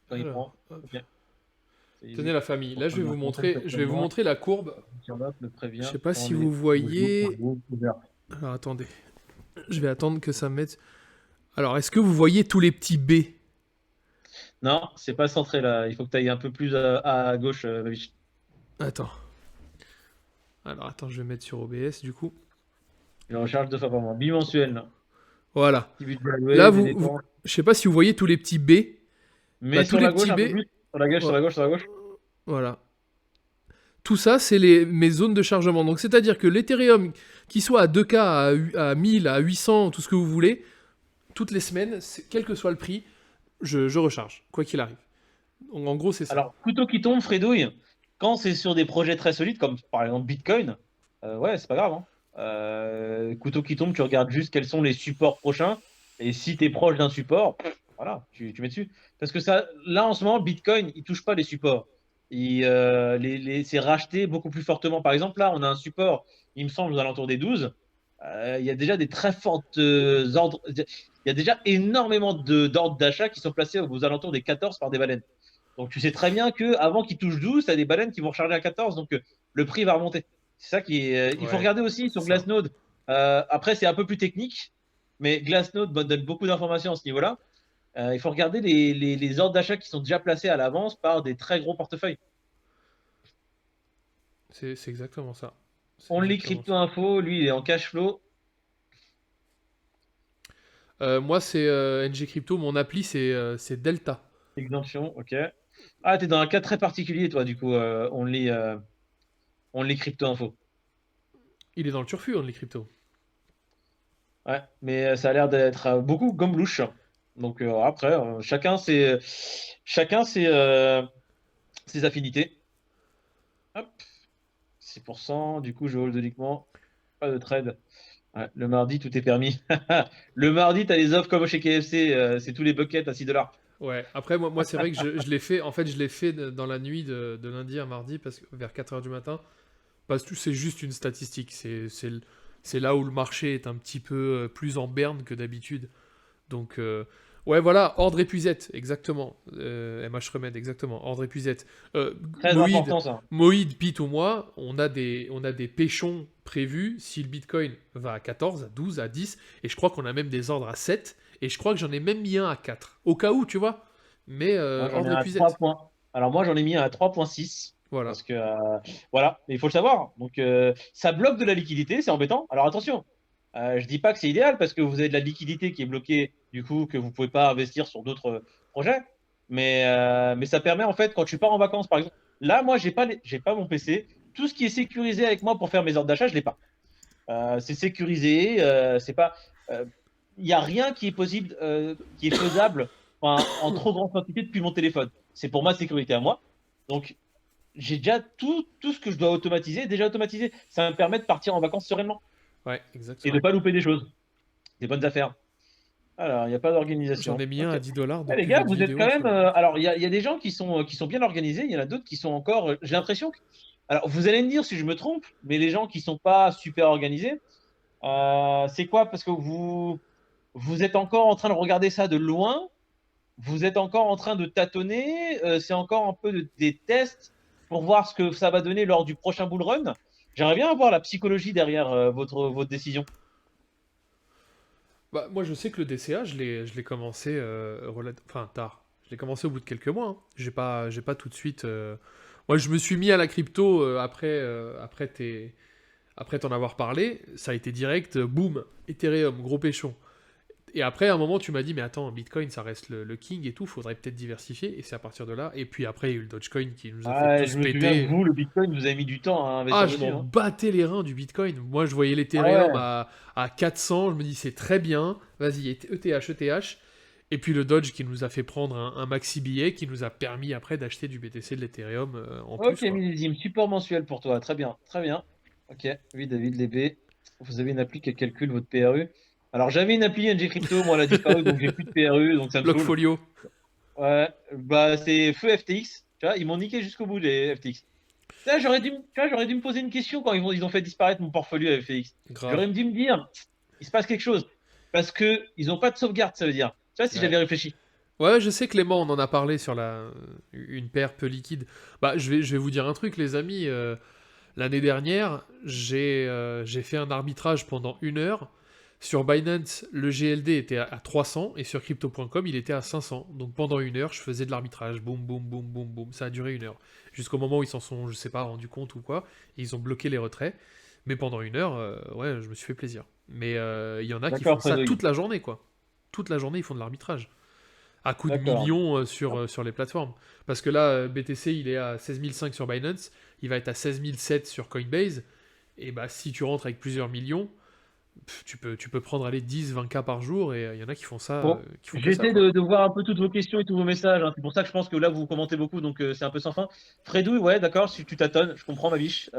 S1: Quand il
S2: Alors,
S1: prend.
S2: hop.
S1: Ok. C'est
S2: Tenez
S1: easy.
S2: la famille. Là,
S1: On a un concept
S2: je vais vous
S1: actuellement.
S2: montrer la courbe.
S1: Tirdop le
S2: Je
S1: prévient
S2: sais pas
S1: quand
S2: si
S1: les
S2: vous
S1: bougies sont
S2: voyez.
S1: ouvertes.
S2: Alors, attendez. Je vais attendre que ça mette. Alors, est-ce que vous voyez tous les petits B?
S1: Non, c'est pas centré là. Il faut que tu ailles un peu plus à gauche, Babich.
S2: Attends. Alors, attends, je vais mettre sur OBS du coup.
S1: Il en charge 2 fois par mois. Bimensuel, là.
S2: Voilà.
S1: Petit budget
S2: Là,
S1: alloué, des dépenses.
S2: je sais pas si vous voyez tous les petits B. Bah,
S1: Mais
S2: tous
S1: sur
S2: les
S1: la gauche,
S2: petits
S1: un
S2: B.
S1: peu plus. Sur la gauche, sur
S2: Ouais,
S1: la gauche, sur la gauche.
S2: voilà. Tout ça, c'est mes zones de chargement. Donc, c'est-à-dire que l'Ethereum, qu'il soit à 2K, à 1000, à 800, tout ce que vous voulez, toutes les semaines, quel que soit le prix, je recharge, quoi qu'il arrive. Donc, en gros, c'est ça.
S1: Alors, couteau qui tombe, Fredouille, quand c'est sur des projets très solides, comme par exemple Bitcoin, ouais, c'est pas grave, hein. Couteau qui tombe, tu regardes juste quels sont les supports prochains. Et si tu es proche d'un support, voilà, tu mets dessus. Parce que ça, là, en ce moment, Bitcoin, il touche pas les supports. C'est racheté beaucoup plus fortement. Par exemple, là, on a un support, il me semble, aux alentours des 12. Il y a déjà des très fortes ordres. Il y a déjà énormément d'ordres d'achat qui sont placés aux alentours des 14 par des baleines. Donc tu sais très bien que avant qu'ils touchent 12, tu as des baleines qui vont recharger à 14, donc le prix va remonter. C'est ça qui est. Il faut
S2: Ouais,
S1: regarder aussi
S2: c'est
S1: sur
S2: ça.
S1: Glassnode. Après, c'est un peu plus technique, mais Glassnode donne beaucoup d'informations à ce niveau-là. Il faut regarder les ordres d'achat qui sont déjà placés à l'avance par des très gros portefeuilles.
S2: C'est exactement ça. C'est
S1: Only
S2: exactement
S1: Crypto
S2: ça.
S1: Info, lui, il est en cash flow.
S2: Moi, c'est NG Crypto. Mon appli, c'est Delta.
S1: Exemption, ok. Ah, t'es dans un cas très particulier, toi, du coup, Only Crypto Info.
S2: Il est dans le turfu, les crypto.
S1: Ouais, mais ça a l'air d'être beaucoup gomme-louche. Donc après, chacun ses affinités. Hop, 6%, du coup, je hold uniquement. Pas de trade. Ouais, le mardi, tout est permis. Le mardi, t'as les offres comme chez KFC, c'est tous les buckets à 6 $.
S2: Ouais. Après, moi c'est vrai que je l'ai fait. En fait, je l'ai fait dans la nuit de lundi à mardi, parce que vers 4 heures du matin. Parce que c'est juste une statistique. C'est là où le marché est un petit peu plus en berne que d'habitude. Donc, ouais, voilà, ordre épuisette, exactement. MH Remède, exactement. Ordre épuisette.
S1: Très
S2: Moïd,
S1: important, ça.
S2: Moïd, Pete ou moi, on a des péchons prévus si le Bitcoin va à 14, à 12, à 10. Et je crois qu'on a même des ordres à 7. Et je crois que j'en ai même mis un à 4. Au cas où, tu vois. Mais
S1: Moi, j'en ai
S2: ordre
S1: un à 3
S2: épuisette.
S1: points. Alors, moi, j'en ai mis un à 3,6.
S2: Voilà.
S1: Parce que voilà, mais il faut le savoir. Donc ça bloque de la liquidité, c'est embêtant. Alors attention, je dis pas que c'est idéal parce que vous avez de la liquidité qui est bloquée, du coup que vous pouvez pas investir sur d'autres projets. Mais ça permet en fait quand tu pars en vacances, par exemple. Là, moi, j'ai pas mon PC. Tout ce qui est sécurisé avec moi pour faire mes ordres d'achat, je l'ai pas. C'est sécurisé, c'est pas. euh, Il y a rien qui est possible, qui est faisable en trop grande quantité depuis mon téléphone. C'est pour ma sécurité à moi. Donc j'ai déjà tout ce que je dois automatiser, déjà automatisé. Ça va me permet de partir en vacances sereinement
S2: Ouais,
S1: et de
S2: exactement.
S1: pas louper des choses, des bonnes affaires. Alors, il n'y a pas
S2: J'en
S1: d'organisation.
S2: ai mis un
S1: Ok.
S2: à 10 $
S1: Eh, les
S2: depuis
S1: gars,
S2: votre
S1: vous êtes
S2: vidéo,
S1: quand
S2: je suis
S1: même.
S2: content.
S1: Alors, il y a des gens qui sont bien organisés, il y en a d'autres qui sont encore. J'ai l'impression que. Alors, vous allez me dire si je me trompe, mais les gens qui sont pas super organisés, c'est quoi? Parce que vous êtes encore en train de regarder ça de loin, vous êtes encore en train de tâtonner, c'est encore un peu des tests pour voir ce que ça va donner lors du prochain bull run. J'aimerais bien avoir la psychologie derrière votre décision.
S2: Bah, moi, je sais que le DCA, je l'ai commencé enfin, tard. Je l'ai commencé au bout de quelques mois, hein. J'ai pas tout de suite. Moi, je me suis mis à la crypto après t'en avoir parlé. Ça a été direct, boum, Ethereum, gros péchon. Et après, à un moment, tu m'as dit, mais attends, Bitcoin, ça reste le king et tout, faudrait peut-être diversifier. Et c'est à partir de là. Et puis après, il y a eu le Dogecoin qui nous a fait
S1: Ah,
S2: tous
S1: je me souviens que
S2: péter.
S1: vous, le Bitcoin, vous avez mis du temps à
S2: Ah,
S1: investir
S2: je
S1: dessus,
S2: m'en
S1: hein.
S2: battais les reins du Bitcoin. Moi, je voyais
S1: Ah
S2: l'Ethereum
S1: ouais.
S2: à 400. Je me dis, c'est très bien. Vas-y, ETH, ETH. Et puis le Dodge qui nous a fait prendre un maxi billet qui nous a permis après d'acheter du BTC de l'Ethereum en
S1: Ok,
S2: plus, quoi.
S1: millésime, support mensuel pour toi. Très bien, très bien. Ok, oui, David Lébé, vous avez une appli qui calcule votre PRU. Alors, j'avais une appli NG Crypto, moi, elle a disparu, donc j'ai plus de PRU, donc ça me saoule.
S2: Blockfolio.
S1: Ouais, bah, c'est feu FTX. Tu vois, ils m'ont niqué jusqu'au bout, les FTX. Là, tu vois, j'aurais dû me poser une question quand ils ont fait disparaître mon portfolio à FTX.
S2: Grave.
S1: J'aurais dû me dire, il se passe quelque chose. Parce que ils n'ont pas de sauvegarde, ça veut dire. Tu vois, si
S2: Ouais.
S1: j'avais réfléchi.
S2: Ouais, je sais, Clément, on en a parlé sur une paire peu liquide. Bah, je vais vous dire un truc, les amis. L'année dernière, j'ai fait un arbitrage pendant 1 heure. Sur Binance, le GLD était à 300 et sur crypto.com, il était à 500. Donc pendant 1 heure, je faisais de l'arbitrage. Boum, boum, boum, boum, boum. Ça a duré 1 heure. Jusqu'au moment où ils s'en sont, je sais pas, rendus compte ou quoi. Et ils ont bloqué les retraits. Mais pendant 1 heure, ouais, je me suis fait plaisir. Mais il y en a qui font
S1: D'accord,
S2: ça
S1: Frédéric.
S2: toute la journée, quoi. Toute la journée, ils font de l'arbitrage à coup de
S1: D'accord.
S2: millions sur les plateformes. Parce que là, BTC, il est à 16 500 sur Binance, il va être à 16 700 sur Coinbase, et bah si tu rentres avec plusieurs millions, tu peux prendre aller 10-20K par jour, et il y en a qui font ça,
S1: Bon,
S2: qui font que ça,
S1: j'essaie
S2: quoi.
S1: de voir un peu toutes vos questions et tous vos messages, hein. C'est pour ça que je pense que là, vous commentez beaucoup, donc c'est un peu sans fin. Fredouille, ouais, d'accord, si tu tâtonnes, je comprends ma biche.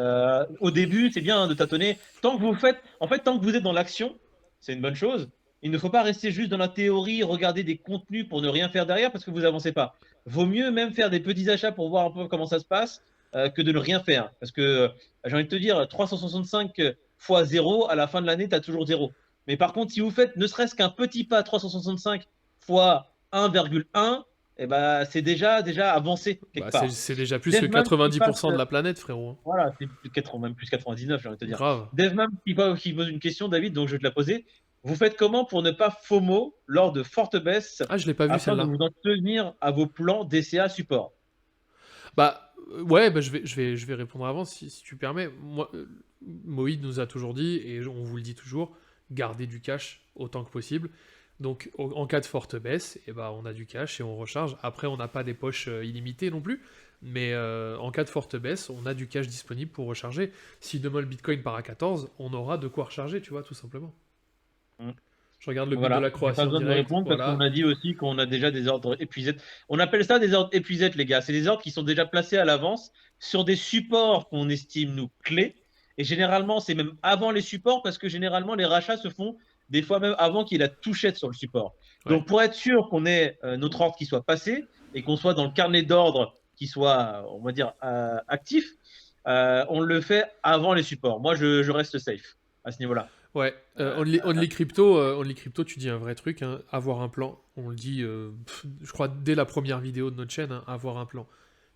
S1: Au début, c'est bien hein, de tâtonner. Tant que vous faites, en fait, tant que vous êtes dans l'action, c'est une bonne chose. Il ne faut pas rester juste dans la théorie, regarder des contenus pour ne rien faire derrière parce que vous avancez pas. Vaut mieux même faire des petits achats pour voir un peu comment ça se passe que de ne rien faire. Parce que j'ai envie de te dire, 365 fois 0, à la fin de l'année, tu as toujours 0. Mais par contre, si vous faites ne serait-ce qu'un petit pas 365 fois 1,1, eh ben, c'est déjà avancé quelque
S2: Bah, c'est
S1: part.
S2: c'est déjà plus que
S1: Devman qui passe,
S2: 90% de la planète, frérot, hein.
S1: voilà, c'est plus de 80, même plus 99, j'ai envie de te dire.
S2: Grave.
S1: Devman qui pose une question, David, donc je vais te la poser. Vous faites comment pour ne pas FOMO lors de fortes baisses
S2: Ah, je l'ai pas vu
S1: afin de
S2: celle-là.
S1: vous en tenir à vos plans DCA support?
S2: Bah, ouais, bah, je vais répondre avant si tu permets. Moi, Moïd nous a toujours dit, et on vous le dit toujours, gardez du cash autant que possible. Donc, en cas de forte baisse, eh ben, on a du cash et on recharge. Après, on n'a pas des poches illimitées non plus, mais en cas de forte baisse, on a du cash disponible pour recharger. Si demain le Bitcoin part à 14, on aura de quoi recharger, tu vois, tout simplement.
S1: Hmm.
S2: Je regarde le but de la
S1: Voilà, j'ai pas
S2: croation
S1: besoin de me
S2: directe,
S1: répondre parce qu'on
S2: voilà.
S1: a dit aussi qu'on a déjà des ordres épuisés. On appelle ça des ordres épuisés, les gars. C'est des ordres qui sont déjà placés à l'avance sur des supports qu'on estime nous clés. Et généralement, c'est même avant les supports parce que généralement, les rachats se font des fois même avant qu'il y ait la touchette sur le support.
S2: Ouais.
S1: Donc, pour être sûr qu'on ait notre ordre qui soit passé et qu'on soit dans le carnet d'ordre qui soit, on va dire, actif, on le fait avant les supports. Moi, je reste safe à ce niveau-là.
S2: Ouais,
S1: Euh,
S2: Only Crypto, tu dis un vrai truc, hein, avoir un plan. On le dit, je crois, dès la première vidéo de notre chaîne, hein, avoir un plan.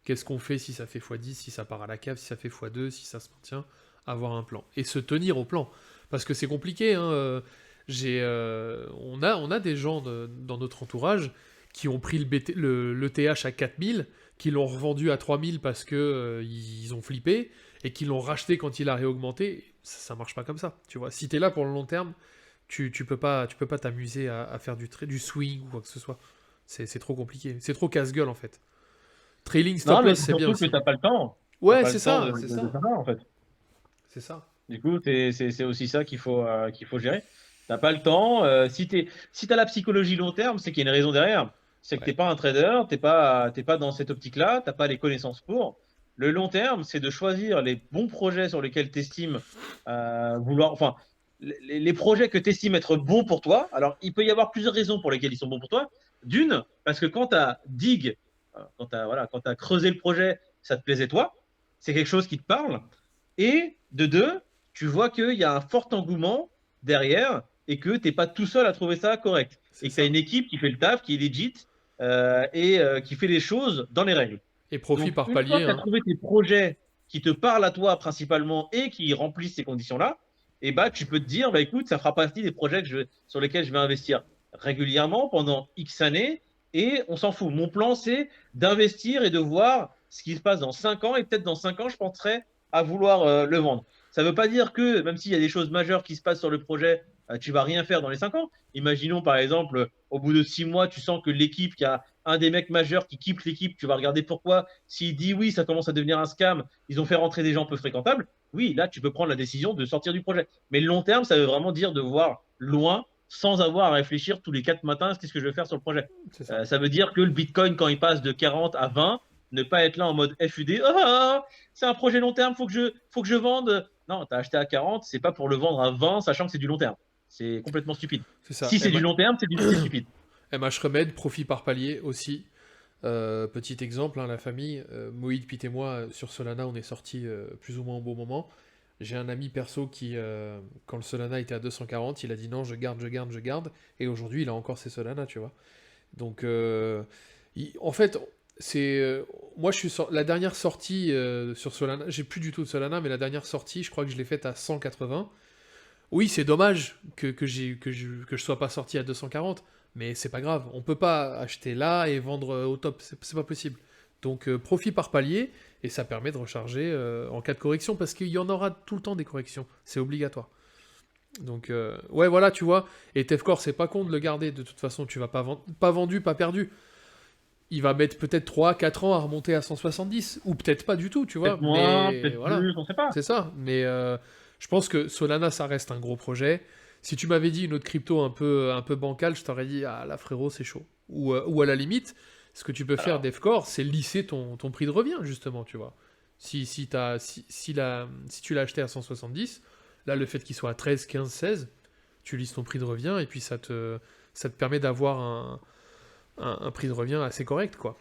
S2: Qu'est-ce qu'on fait si ça fait x10, si ça part à la cave, si ça fait x2, si ça se maintient? Avoir un plan. Et se tenir au plan. Parce que c'est compliqué, hein, on a des gens dans notre entourage qui ont pris le TH à 4000, qui l'ont revendu à 3000 parce que ils ont flippé, et qui l'ont racheté quand il a réaugmenté. Ça marche pas comme ça, tu vois. Si t'es là pour le long terme, tu peux pas t'amuser à faire du swing ou quoi que ce soit. C'est trop compliqué. C'est trop casse-gueule, en fait. Trailing
S1: Non,
S2: stop
S1: mais
S2: loss,
S1: c'est
S2: c'est bien
S1: surtout que
S2: aussi.
S1: t'as pas le temps. T'as
S2: Ouais,
S1: pas
S2: c'est
S1: le temps
S2: ça, c'est
S1: de
S2: ça.
S1: faire ça, en fait.
S2: C'est ça.
S1: Du coup, c'est aussi ça qu'il faut gérer. T'as pas le temps. Si t'as la psychologie long terme, c'est qu'il y a une raison derrière. C'est que
S2: Ouais.
S1: t'es pas un trader, t'es pas dans cette optique-là, t'as pas les connaissances pour. Le long terme, c'est de choisir les bons projets sur lesquels t'estimes vouloir, enfin, les projets que t'estimes être bons pour toi. Alors, il peut y avoir plusieurs raisons pour lesquelles ils sont bons pour toi. D'une, parce que quand t'as dig, quand t'as creusé le projet, ça te plaisait toi, c'est quelque chose qui te parle. Et de deux, tu vois qu'il y a un fort engouement derrière et que tu n'es pas tout seul à trouver ça correct.
S2: C'est
S1: Et que tu as
S2: ça.
S1: une équipe qui fait le taf, qui est legit qui fait les choses dans les règles.
S2: Et profit
S1: Donc,
S2: par
S1: une fois
S2: palier,
S1: que tu as
S2: hein.
S1: trouvé tes projets qui te parlent à toi principalement et qui remplissent ces conditions-là, et bah, tu peux te dire, bah, écoute, ça fera partie des projets sur lesquels je vais investir régulièrement pendant X années et on s'en fout. Mon plan, c'est d'investir et de voir ce qui se passe dans 5 ans et peut-être dans 5 ans, je penserai à vouloir le vendre. Ça ne veut pas dire que, même s'il y a des choses majeures qui se passent sur le projet, tu vas rien faire dans les 5 ans. Imaginons par exemple, au bout de 6 mois, tu sens que l'équipe, qu'il y a un des mecs majeurs qui quitte l'équipe, tu vas regarder pourquoi. S'il dit oui, ça commence à devenir un scam, ils ont fait rentrer des gens peu fréquentables, oui, là, tu peux prendre la décision de sortir du projet. Mais le long terme, ça veut vraiment dire de voir loin sans avoir à réfléchir tous les 4 matins, qu'est-ce que je vais faire sur le projet.
S2: C'est ça.
S1: Ça veut dire que le Bitcoin, quand il passe de 40 à 20, ne pas être là en mode FUD, c'est un projet long terme, faut que je vende. Non, tu as acheté à 40, c'est pas pour le vendre à 20, sachant que c'est du long terme. C'est complètement stupide.
S2: C'est ça.
S1: Si c'est du long terme, c'est stupide.
S2: MH Remède, profit par palier aussi. Petit exemple, hein, la famille, Moïd, Pete et moi, sur Solana, on est sortis plus ou moins au bon moment. J'ai un ami perso qui, quand le Solana était à 240, il a dit non, je garde, je garde, je garde. Et aujourd'hui, il a encore ses Solana, tu vois. Donc, en fait, c'est. Moi, je suis la dernière sortie sur Solana, j'ai plus du tout de Solana, mais la dernière sortie, je crois que je l'ai faite à 180. Oui, c'est dommage que je sois pas sorti à 240, mais c'est pas grave. On peut pas acheter là et vendre au top, c'est pas possible. Donc profit par palier, et ça permet de recharger en cas de correction, parce qu'il y en aura tout le temps des corrections, c'est obligatoire. Donc ouais, voilà, tu vois, et Tefcore, c'est pas con de le garder, de toute façon, tu vas pas vendre, pas vendu, pas perdu. Il va mettre peut-être 3 4 ans à remonter à 170, ou peut-être pas du tout, tu vois,
S1: Peut-être moins,
S2: mais
S1: peut-être
S2: voilà,
S1: plus, on sait pas.
S2: c'est ça. Mais je pense que Solana, ça reste un gros projet. Si tu m'avais dit une autre crypto un peu bancale, je t'aurais dit, ah là frérot, c'est chaud. Ou à la limite, ce que tu peux faire,
S1: Alors,
S2: Defcore, c'est lisser ton prix de revient, justement, tu vois. Si tu l'as acheté à 170, là, le fait qu'il soit à 13, 15, 16, tu lisses ton prix de revient, et puis ça te permet d'avoir un prix de revient assez correct, quoi.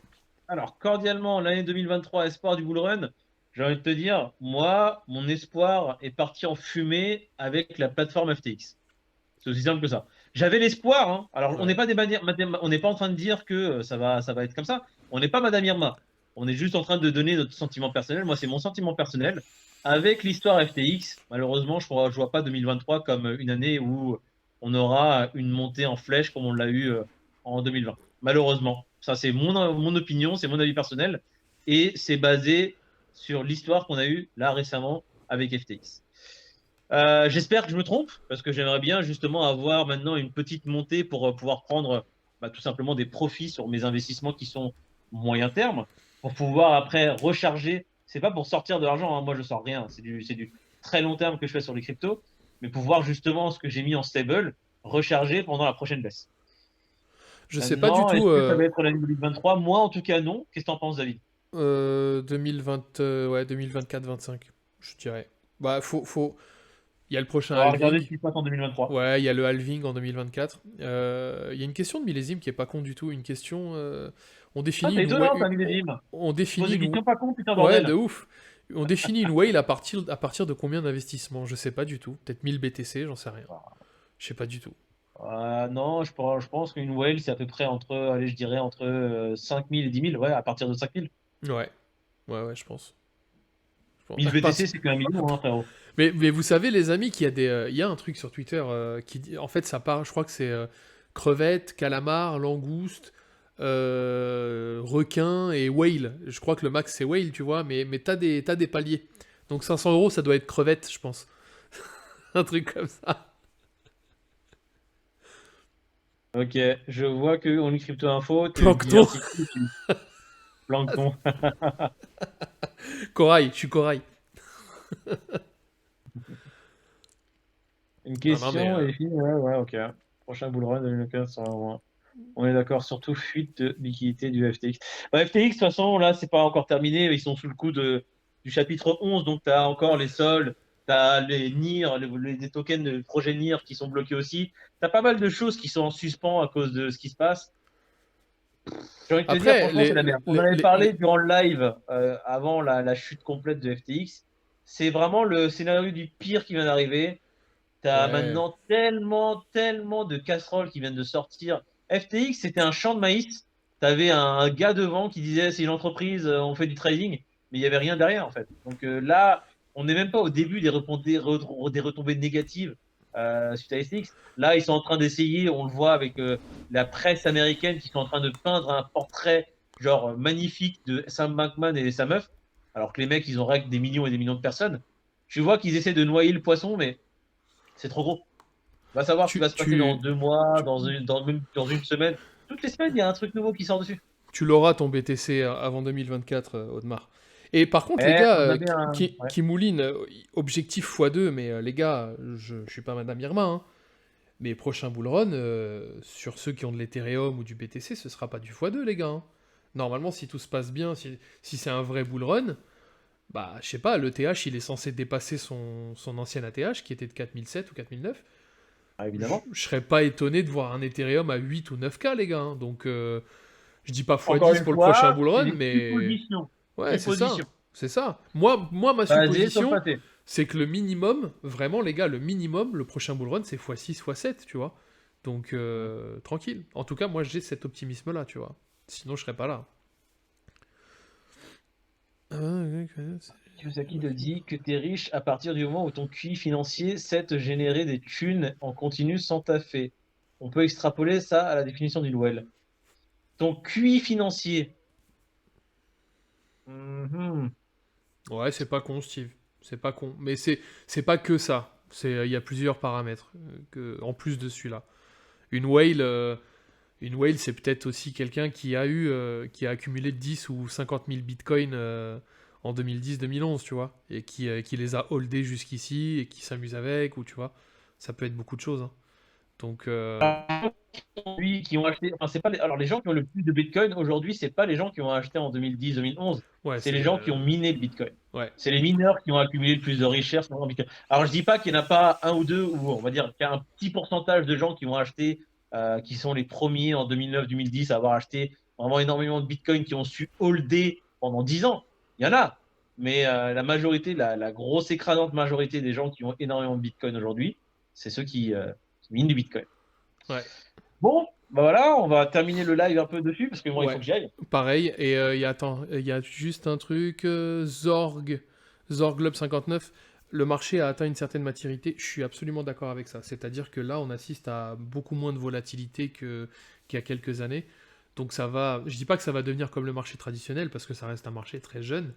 S1: alors, cordialement, l'année 2023, espoir du bull run, j'ai envie de te dire, moi, mon espoir est parti en fumée avec la plateforme FTX. C'est aussi simple que ça. J'avais l'espoir, hein. Alors, on n'est
S2: Ouais.
S1: pas on n'est pas en train de dire que ça va être comme ça. On n'est pas Madame Irma. On est juste en train de donner notre sentiment personnel. Moi, c'est mon sentiment personnel. Avec l'histoire FTX, malheureusement, je vois pas 2023 comme une année où on aura une montée en flèche comme on l'a eu en 2020. Malheureusement. Ça, c'est mon opinion, c'est mon avis personnel. Et c'est basé sur l'histoire qu'on a eue là récemment avec FTX. J'espère que je me trompe, parce que j'aimerais bien justement avoir maintenant une petite montée pour pouvoir prendre bah, tout simplement des profits sur mes investissements qui sont moyen terme, pour pouvoir après recharger. C'est pas pour sortir de l'argent, hein. Moi je sors rien, c'est du très long terme que je fais sur les cryptos, mais pour voir justement ce que j'ai mis en stable, recharger pendant la prochaine baisse.
S2: Je sais pas du
S1: Maintenant, est-ce
S2: tout.
S1: que ça va être l'année 2023? Moi en tout cas non. Qu'est-ce que t'en penses, David?
S2: 2020, ouais, 2024-25, je dirais. Bah, il y a le prochain
S1: On va regarder ce
S2: halving.
S1: qui se passe en 2023.
S2: Ouais, il y a le halving en 2024. Il y a une question de millésime qui est pas con du tout. Une question. On
S1: Ah,
S2: définit
S1: c'est
S2: une whale.
S1: étonnant, t'as mis des dîmes.
S2: On
S1: Tu poses
S2: définit
S1: des
S2: une.
S1: questions pas con, putain
S2: Ouais, de
S1: bordel.
S2: ouf. On définit une whale à partir de combien d'investissements? Je sais pas du tout. Peut-être 1000 BTC, j'en sais rien. Je sais pas du tout.
S1: Non, je pense qu'une whale, c'est à peu près entre, allez, je dirais entre 5000 et 10 000, ouais, à partir de 5000.
S2: Ouais, ouais, je pense.
S1: 1000
S2: Parce-
S1: BTC, c'est qu'un million, hein, frérot.
S2: mais vous savez, les amis, il y a un truc sur Twitter qui dit. En fait, ça part, je crois que c'est crevette, calamar, langouste. requin et whale. Je crois que le max c'est whale, tu vois, mais t'as des paliers. Donc 500 euros, ça doit être crevette, je pense. Un truc comme ça.
S1: Ok, je vois que on crypto info, tu
S2: Plancton.
S1: diversifies, tu plancton.
S2: Corail, je suis corail.
S1: Une
S2: Non, non, mais
S1: question et fini, ouais, ok. Prochain bull run 2015, on est d'accord, surtout fuite de liquidité du FTX. Bah, FTX, de toute façon, là, c'est pas encore terminé, ils sont sous le coup du chapitre 11, donc tu as encore les soldes, tu as les NIR, des tokens de projet NIR qui sont bloqués aussi. Tu as pas mal de choses qui sont en suspens à cause de ce qui se passe. J'ai envie de te dire,
S2: après,
S1: franchement, c'est la merde. On en avait parlé durant le live avant la chute complète de FTX. C'est vraiment le scénario du pire qui vient d'arriver. T'as
S2: ouais.
S1: maintenant tellement, tellement de casseroles qui viennent de sortir. FTX, c'était un champ de maïs. T'avais un gars devant qui disait c'est une entreprise, on fait du trading, mais il n'y avait rien derrière en fait. Donc là, on n'est même pas au début des retombées négatives suite à FTX. Là, ils sont en train d'essayer, on le voit avec la presse américaine qui sont en train de peindre un portrait genre magnifique de Sam Bankman et sa meuf, alors que les mecs, ils ont règle des millions et des millions de personnes. Tu vois qu'ils essaient de noyer le poisson, mais c'est trop gros. On va savoir ce qui
S2: Tu,
S1: va se passer dans
S2: tu,
S1: 2 mois,
S2: tu,
S1: même dans une semaine. Toutes les semaines, il y a un truc nouveau qui sort dessus.
S2: tu l'auras ton BTC avant 2024, Audemars. Et par contre, les
S1: Eh,
S2: gars,
S1: on avait un. Ouais.
S2: qui mouline, objectif x2, mais les gars, je suis pas Madame Irma, hein, mais prochain bullrun, sur ceux qui ont de l'Ethereum ou du BTC, ce sera pas du x2, les gars, hein. Normalement, si tout se passe bien, si c'est un vrai bullrun, bah, je sais pas, le TH, il est censé dépasser son ancien ATH, qui était de 4007 ou 4009.
S1: Ah,
S2: Je
S1: évidemment.
S2: serais pas étonné de voir un Ethereum à 8 ou 9K, les gars, hein. Donc, je dis pas
S1: Encore
S2: x10
S1: une
S2: pour le prochain
S1: fois, c'est
S2: bullrun,
S1: des
S2: mais
S1: suppositions.
S2: ouais, c'est ça.
S1: Suppositions.
S2: C'est ça. Moi, ma
S1: Basées sur le
S2: supposition,
S1: pâté.
S2: c'est que le minimum, vraiment, les gars, le minimum, le prochain bullrun, c'est x6, x7, tu vois. Donc, tranquille. En tout cas, moi, j'ai cet optimisme-là, tu vois. Sinon, je serais pas là.
S1: Kiyosaki te dit que tu es riche à partir du moment où ton QI financier sait te générer des thunes en continu sans taffer. On peut extrapoler ça à la définition du well. Ton QI financier. Mhm.
S2: Ouais, c'est pas con, Steve. C'est pas con. Mais c'est pas que ça. Il y a plusieurs paramètres en plus de celui-là. Une whale, une whale, c'est peut-être aussi quelqu'un qui a accumulé 10 ou 50 000 bitcoins en 2010-2011, tu vois, et qui les a holdés jusqu'ici et qui s'amuse avec, ou tu vois, ça peut être beaucoup de choses, hein. Donc,
S1: Lui, qui ont acheté. Enfin, c'est pas alors, les gens qui ont le plus de Bitcoin aujourd'hui, c'est pas les gens qui ont acheté en 2010-2011.
S2: ouais,
S1: C'est
S2: c'est
S1: les gens qui ont miné le Bitcoin.
S2: ouais,
S1: C'est les mineurs qui ont accumulé le plus de richesse en Bitcoin. Alors, je dis pas qu'il n'y en a pas un ou deux, ou on va dire qu'il y a un petit pourcentage de gens qui ont acheté, qui sont les premiers en 2009-2010 à avoir acheté vraiment énormément de Bitcoin, qui ont su holder pendant 10 ans. Il y en a. Mais la majorité, la grosse écrasante majorité des gens qui ont énormément de Bitcoin aujourd'hui, c'est ceux qui minent du Bitcoin.
S2: ouais,
S1: Bon, bah voilà, on va terminer le live un peu dessus parce que moi, il faut
S2: ouais.
S1: que j'y aille.
S2: Pareil, et il y a juste un truc, Zorg Globe 59, le marché a atteint une certaine maturité, je suis absolument d'accord avec ça. C'est-à-dire que là, on assiste à beaucoup moins de volatilité qu'il y a quelques années. Donc ça va, je dis pas que ça va devenir comme le marché traditionnel, parce que ça reste un marché très jeune,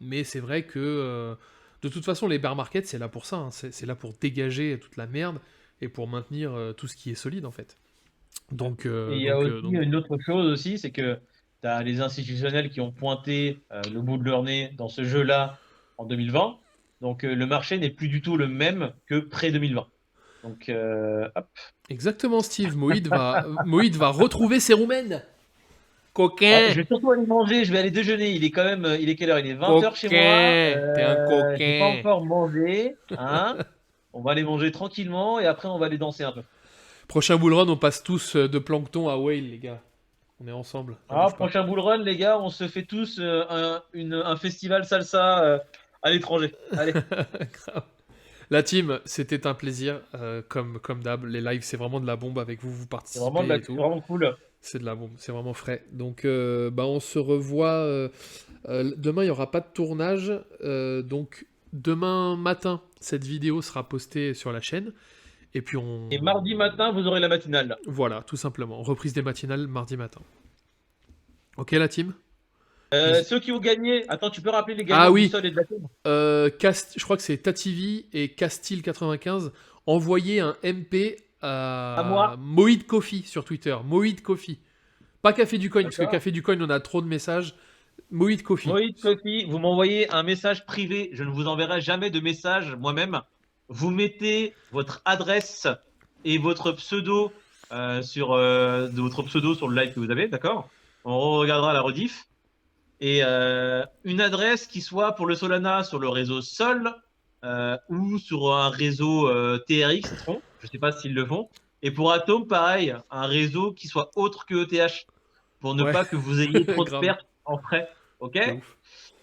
S2: mais c'est vrai que de toute façon, les bear markets, c'est là pour ça, hein. C'est là pour dégager toute la merde et pour maintenir tout ce qui est solide, en fait.
S1: Et il y a aussi
S2: Donc bon.
S1: une autre chose aussi, c'est que tu as les institutionnels qui ont pointé le bout de leur nez dans ce jeu-là en 2020. Donc le marché n'est plus du tout le même que pré-2020. Donc hop.
S2: Exactement, Steve. Moïd va retrouver ses roumaines.
S1: Je
S2: Coquin.
S1: vais surtout aller manger, je vais aller déjeuner. Il est quand même, il est quelle heure? Il est 20h chez moi.
S2: Coquin. T'es un
S1: J'ai pas
S2: coquin.
S1: encore mangé, hein. On va aller manger tranquillement et après on va aller danser un peu.
S2: Prochain bullrun, on passe tous de plancton à whale, les gars. On est ensemble. On
S1: Ah,
S2: bouge pas.
S1: prochain bull run, les gars, on se fait tous un festival salsa à l'étranger. Allez,
S2: Grave. La team, c'était un plaisir, comme d'hab. Les lives, c'est vraiment de la bombe avec vous. Vous participez et
S1: c'est
S2: tout.
S1: vraiment cool.
S2: C'est de la bombe. C'est vraiment frais. Donc, bah, on se revoit. Demain, il n'y aura pas de tournage. Donc, demain matin, cette vidéo sera postée sur la chaîne. Et puis,
S1: Et mardi matin, vous aurez la matinale.
S2: voilà, tout simplement. Reprise des matinales mardi matin. Ok, la team. Bis-
S1: Ceux qui ont gagné, attends, tu peux rappeler les
S2: Ah
S1: gagnants du
S2: oui,
S1: sol et de la tombe?
S2: Je crois que c'est Tativi et Castil95 envoyé un MP
S1: À
S2: à
S1: moi.
S2: Moïd Coffee sur Twitter. Moïd Coffee. Pas Café du Coin, parce que
S1: D'accord.
S2: Café du Coin, on a trop de messages. Moïd Coffee.
S1: Moïse Coffee, vous m'envoyez un message privé. Je ne vous enverrai jamais de message moi-même. Vous mettez votre adresse et votre pseudo de votre pseudo sur le live que vous avez, d'accord? On regardera la rediff. Et une adresse qui soit pour le Solana sur le réseau Sol ou sur un réseau TRX Tron. Je ne sais pas s'ils le font. Et pour Atom, pareil, un réseau qui soit autre que ETH pour ne
S2: Ouais,
S1: pas que vous ayez trop de
S2: grave.
S1: pertes en frais. OK?
S2: De ouf.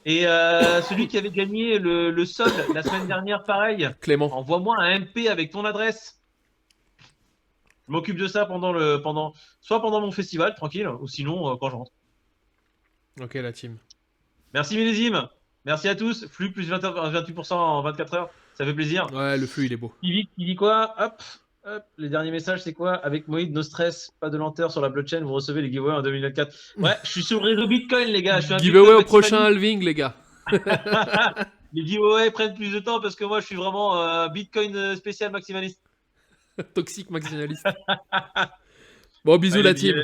S1: Et celui qui avait gagné le sol la semaine dernière, pareil,
S2: Clément.
S1: envoie-moi un MP avec ton adresse. Je m'occupe de ça soit pendant mon festival, tranquille, ou sinon quand je rentre.
S2: Ok, la team.
S1: Merci millésime. Merci à tous. Flux plus 20 28% en 24 heures. Ça fait plaisir.
S2: Ouais, le flux, il est beau.
S1: Qui dit quoi? Hop, hop. Les derniers messages, c'est quoi? Avec Moïd, no stress, pas de lenteur sur la blockchain. Vous recevez les giveaways en 2024. Ouais, je suis sur le réseau Bitcoin, les gars. Je suis un
S2: Giveaway
S1: Bitcoin
S2: au prochain
S1: maximaliste.
S2: halving, les gars.
S1: Les giveaways prennent plus de temps parce que moi, je suis vraiment Bitcoin spécial maximaliste.
S2: Toxique maximaliste. Bon, bisous,
S1: Allez,
S2: la
S1: billets.
S2: team.